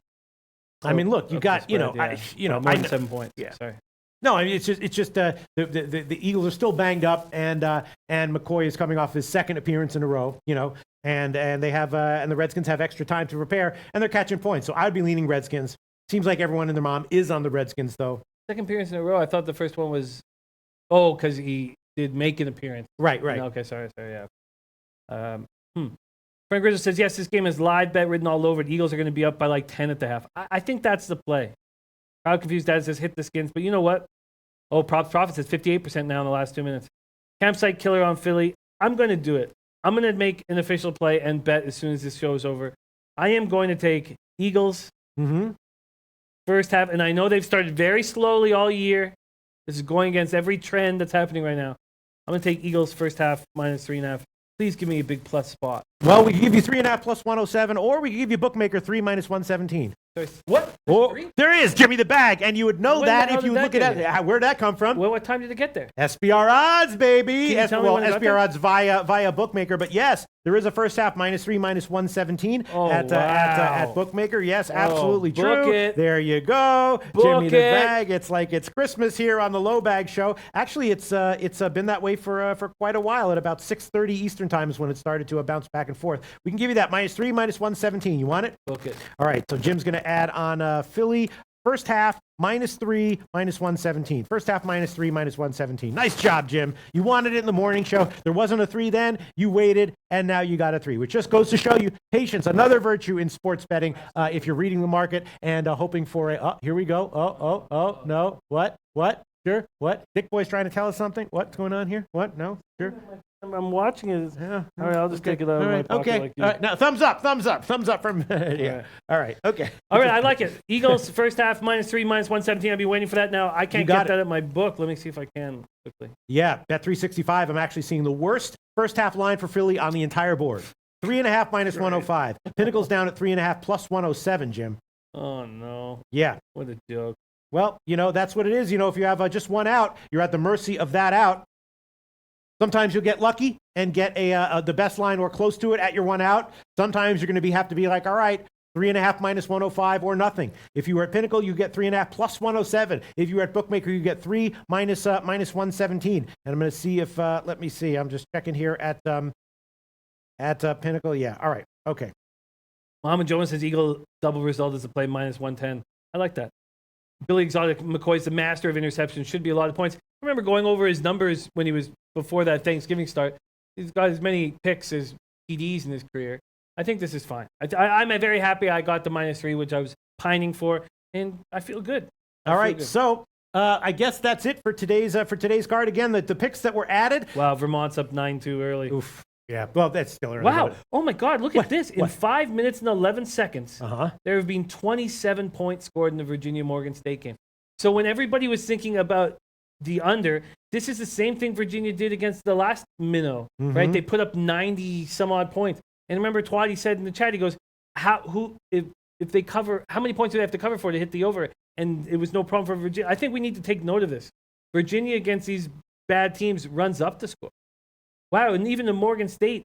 Speaker 1: I mean, look, you got,
Speaker 2: spread,
Speaker 1: more
Speaker 2: than 7 points.
Speaker 1: Yeah.
Speaker 2: Sorry.
Speaker 1: No, I mean it's just the Eagles are still banged up, and McCoy is coming off his second appearance in a row, and they have and the Redskins have extra time to repair, and they're catching points. So I'd be leaning Redskins. Seems like everyone and their mom is on the Redskins, though.
Speaker 2: Second appearance in a row. I thought the first one was, because he did make an appearance.
Speaker 1: Right.
Speaker 2: No, okay, sorry, yeah. Frank Rizzo says, yes, this game is live bet written all over it. Eagles are going to be up by like 10 at the half. I think that's the play. Crowd confused dad says hit the Skins, but you know what? Profit says 58% now in the last 2 minutes. Campsite killer on Philly. I'm going to do it. I'm going to make an official play and bet as soon as this show is over. I am going to take Eagles first half, and I know they've started very slowly all year. This is going against every trend that's happening right now. I'm going to take Eagles first half minus 3.5. Please give me a big plus spot.
Speaker 1: Well, we can give you 3.5 plus 107, or we can give you bookmaker 3 minus 117.
Speaker 2: What?
Speaker 1: Oh, there is Jimmy the Bag, and you would know that if you look at it. Where'd that come from?
Speaker 2: Well, what time did it get there?
Speaker 1: SBR odds, baby.
Speaker 2: SBR
Speaker 1: odds via bookmaker, but yes, there is a first half minus 3 minus 117 at bookmaker. Yes, absolutely true.
Speaker 2: Book it.
Speaker 1: There you go, Jimmy the Bag. It's like it's Christmas here on the Low Bag Show. Actually, it's been that way for quite a while. At about 6:30 Eastern time is when it started to bounce back and forth. We can give you that minus 3 minus 117. You want it?
Speaker 2: Book it.
Speaker 1: All right. So Jim's going to add on Philly. First half, minus 3, minus 117. First half, minus 3, minus 117. Nice job, Jim. You wanted it in the morning show. There wasn't a 3 then. You waited, and now you got a 3, which just goes to show you patience, another virtue in sports betting if you're reading the market and hoping for here we go. No. What? Sure. What? Dick Boy's trying to tell us something. What's going on here? What? No? Sure.
Speaker 2: I'm watching it.
Speaker 1: Yeah.
Speaker 2: All right, I'll just take it out of my pocket.
Speaker 1: Okay.
Speaker 2: Like you.
Speaker 1: All right. Now, thumbs up from yeah. All right. Okay.
Speaker 2: All right, I like it. Eagles first half minus 3 minus 117. I'll be waiting for that now. I can't get that at my book. Let me see if I can quickly.
Speaker 1: Yeah, bet 365. I'm actually seeing the worst first half line for Philly on the entire board. 3.5 minus 105. Pinnacle's down at 3.5 plus 107. Jim.
Speaker 2: Oh no.
Speaker 1: Yeah.
Speaker 2: What a joke.
Speaker 1: Well, that's what it is. If you have just one out, you're at the mercy of that out. Sometimes you'll get lucky and get the best line or close to it at your one out. Sometimes you're going to have to be like, all right, 3.5 minus 105 or nothing. If you were at Pinnacle, you get 3.5 plus 107. If you were at Bookmaker, you get 3 minus 117. And I'm going to see if let me see. I'm just checking here at Pinnacle. Yeah. All right. Okay.
Speaker 2: Muhammad Jones says Eagle double result is a play minus 110. I like that. Billy Exotic McCoy's the master of interceptions. Should be a lot of points. I remember going over his numbers when he was before that Thanksgiving start. He's got as many picks as TDs in his career. I think this is fine. I'm very happy I got the minus 3, which I was pining for, and I feel good.
Speaker 1: All right, so I guess that's it for today's card. Again, the picks that were added.
Speaker 2: Wow, Vermont's up 9-2 early.
Speaker 1: Oof. Yeah, well, that's still early.
Speaker 2: Wow. Oh, my God. Look at this. In 5 minutes and 11 seconds, there have been 27 points scored in the Virginia-Morgan State game. So when everybody was thinking about the under, this is the same thing Virginia did against the last minnow, right? They put up 90-some-odd points. And remember, Twatty said in the chat, he goes, if they cover, how many points do they have to cover for to hit the over? And it was no problem for Virginia. I think we need to take note of this. Virginia against these bad teams runs up the score. Wow, and even the Morgan State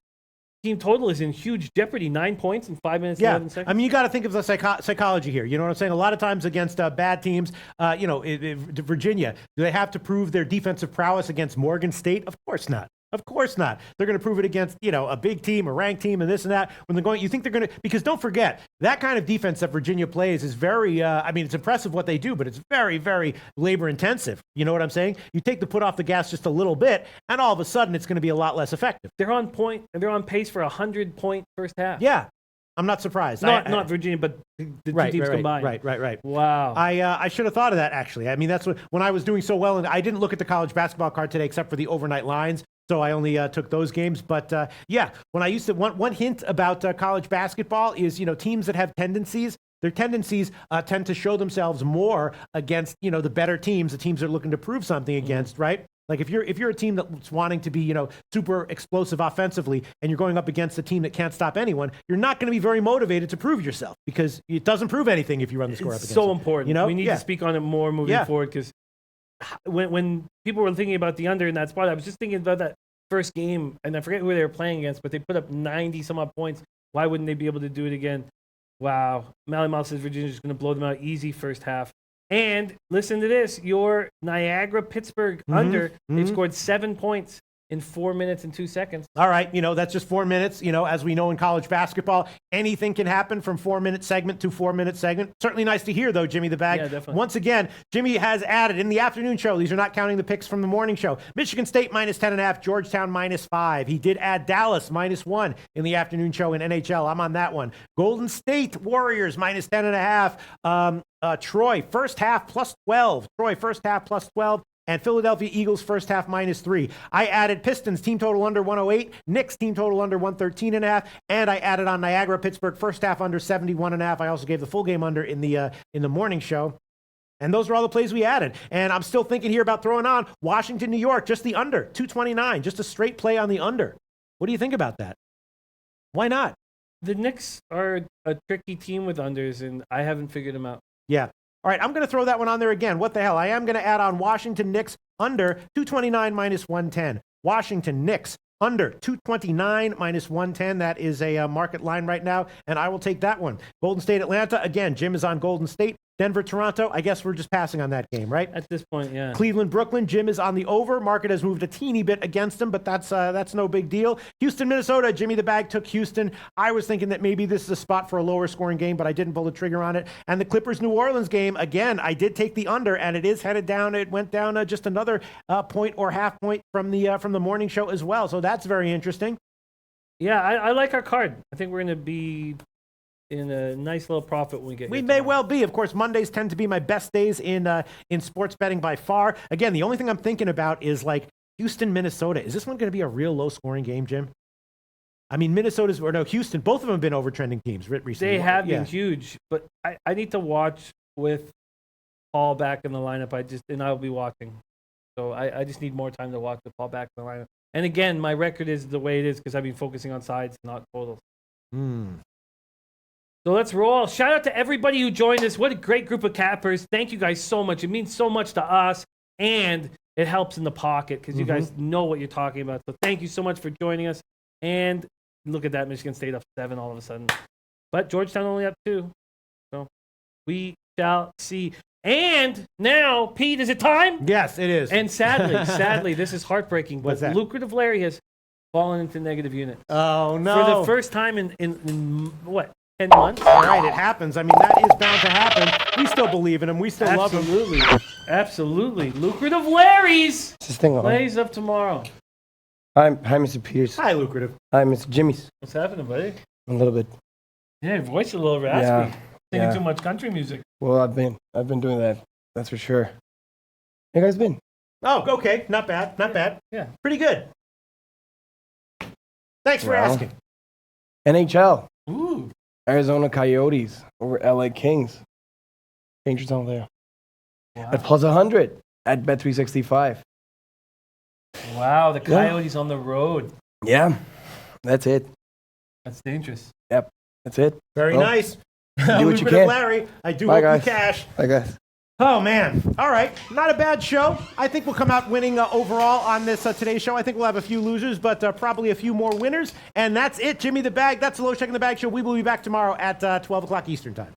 Speaker 2: team total is in huge jeopardy. 9 points in 5 minutes and 11 seconds.
Speaker 1: I mean, you got to think of the psychology here. You know what I'm saying? A lot of times against bad teams, Virginia, do they have to prove their defensive prowess against Morgan State? Of course not. Of course not. They're going to prove it against, a big team, a ranked team, and this and that. When they're going, you think they're going to, because don't forget, that kind of defense that Virginia plays is very, it's impressive what they do, but it's very, very labor intensive. You know what I'm saying? You take the foot off the gas just a little bit, and all of a sudden it's going to be a lot less effective.
Speaker 2: They're on point, and they're on pace for 100-point first half.
Speaker 1: Yeah. I'm not surprised.
Speaker 2: Not Virginia, but the two teams combined.
Speaker 1: Right.
Speaker 2: Wow.
Speaker 1: I should have thought of that, actually. I mean, that's when I was doing so well, and I didn't look at the college basketball card today except for the overnight lines. So I only took those games. But when I used to, one hint about college basketball is, teams that have tendencies, their tendencies tend to show themselves more against, the better teams, the teams they're looking to prove something against, right? Like if you're a team that's wanting to be, super explosive offensively and you're going up against a team that can't stop anyone, you're not going to be very motivated to prove yourself because it doesn't prove anything if you run the score up against
Speaker 2: so
Speaker 1: it.
Speaker 2: important. We need to speak on it more moving forward because when people were thinking about the under in that spot, I was just thinking about that first game, and I forget who they were playing against, but they put up 90 some odd points. Why wouldn't they be able to do it again? Wow. Mally Mall says Virginia's going to blow them out easy first half. And listen to this, your Niagara-Pittsburgh under, they've scored 7 points in 4 minutes and 2 seconds.
Speaker 1: All right, that's just 4 minutes. As we know in college basketball, anything can happen from 4 minute segment to 4 minute segment. Certainly nice to hear, though, Jimmy the Bag.
Speaker 2: Yeah, definitely.
Speaker 1: Once again, Jimmy has added in the afternoon show. These are not counting the picks from the morning show. Michigan State -10.5, Georgetown -5. He did add Dallas -1 in the afternoon show in NHL. I'm on that one. Golden State Warriors -10.5. Troy first half +12. Troy first half +12. And Philadelphia Eagles first half -3. I added Pistons team total under 108, Knicks team total under 113.5, and I added on Niagara Pittsburgh first half under 71.5. I also gave the full game under in the morning show. And those are all the plays we added. And I'm still thinking here about throwing on Washington, New York, just the under 229, just a straight play on the under. What do you think about that? Why not?
Speaker 2: The Knicks are a tricky team with unders, and I haven't figured them out.
Speaker 1: Yeah. All right, I'm going to throw that one on there again. What the hell? I am going to add on Washington Knicks under 229 -110. Washington Knicks under 229 -110. That is a market line right now, and I will take that one. Golden State Atlanta. Again, Jim is on Golden State. Denver Toronto. I guess we're just passing on that game, right?
Speaker 2: At this point, yeah.
Speaker 1: Cleveland Brooklyn. Jim is on the over. Market has moved a teeny bit against him, but that's no big deal. Houston Minnesota. Jimmy the Bag took Houston. I was thinking that maybe this is a spot for a lower scoring game, but I didn't pull the trigger on it. And the Clippers New Orleans game, again, I did take the under, and it is headed down. It went down just another point or half point from the morning show as well. So that's very interesting.
Speaker 2: Yeah, I like our card. I think we're going to be in a nice little profit when we get.
Speaker 1: We may well be. Of course, Mondays tend to be my best days in sports betting by far. Again, the only thing I'm thinking about is like Houston, Minnesota. Is this one going to be a real low scoring game, Jim? I mean, Houston. Both of them have been overtrending teams recently.
Speaker 2: They have been huge, but I need to watch with Paul back in the lineup. I'll be watching. So I just need more time to watch with Paul back in the lineup. And again, my record is the way it is because I've been focusing on sides, not totals. So let's roll. Shout out to everybody who joined us. What a great group of cappers. Thank you guys so much. It means so much to us, and it helps in the pocket because you guys know what you're talking about. So thank you so much for joining us. And look at that, Michigan State up 7 all of a sudden. But Georgetown only up 2. So we shall see. And now, Pete, is it time?
Speaker 1: Yes, it is.
Speaker 2: And sadly, this is heartbreaking, but
Speaker 1: What's that?
Speaker 2: Lucrative Larry has fallen into negative unit.
Speaker 1: Oh, no.
Speaker 2: For the first time in what, 10 months?
Speaker 1: All right, it happens. I mean, that is bound to happen. We still believe in him. We still love him.
Speaker 2: Absolutely. Lucrative Larry's
Speaker 3: This thing on.
Speaker 2: plays up tomorrow.
Speaker 3: Hi, Mr. Pierce.
Speaker 1: Hi, Lucrative.
Speaker 3: Hi, Mr. Jimmy's.
Speaker 2: What's happening, buddy?
Speaker 3: A little bit.
Speaker 2: Yeah, your voice is a little raspy.
Speaker 3: Yeah,
Speaker 2: Singing
Speaker 3: yeah.
Speaker 2: too much country music.
Speaker 3: Well, I've been doing that. That's for sure. How you guys been?
Speaker 1: Oh, okay. Not bad. Not bad.
Speaker 2: Yeah.
Speaker 1: Pretty good. Thanks for
Speaker 3: Well,
Speaker 1: asking.
Speaker 3: NHL.
Speaker 2: Ooh.
Speaker 3: Arizona Coyotes over LA Kings. Danger zone there.
Speaker 2: Wow.
Speaker 3: At +100 at Bet365.
Speaker 2: Wow, the Coyotes on the road.
Speaker 3: Yeah, that's it.
Speaker 2: That's dangerous.
Speaker 3: Yep, that's it.
Speaker 1: Very
Speaker 3: Well,
Speaker 1: nice.
Speaker 3: Do what you
Speaker 1: Lucrative
Speaker 3: can.
Speaker 1: Larry. I do
Speaker 3: Bye,
Speaker 1: hope
Speaker 3: guys.
Speaker 1: you cash.
Speaker 3: I guess.
Speaker 1: Oh, man. All right. Not a bad show. I think we'll come out winning overall on this today's show. I think we'll have a few losers, but probably a few more winners. And that's it. Jimmy the Bag. That's the Low Check in the Bag show. We will be back tomorrow at 12 o'clock Eastern time.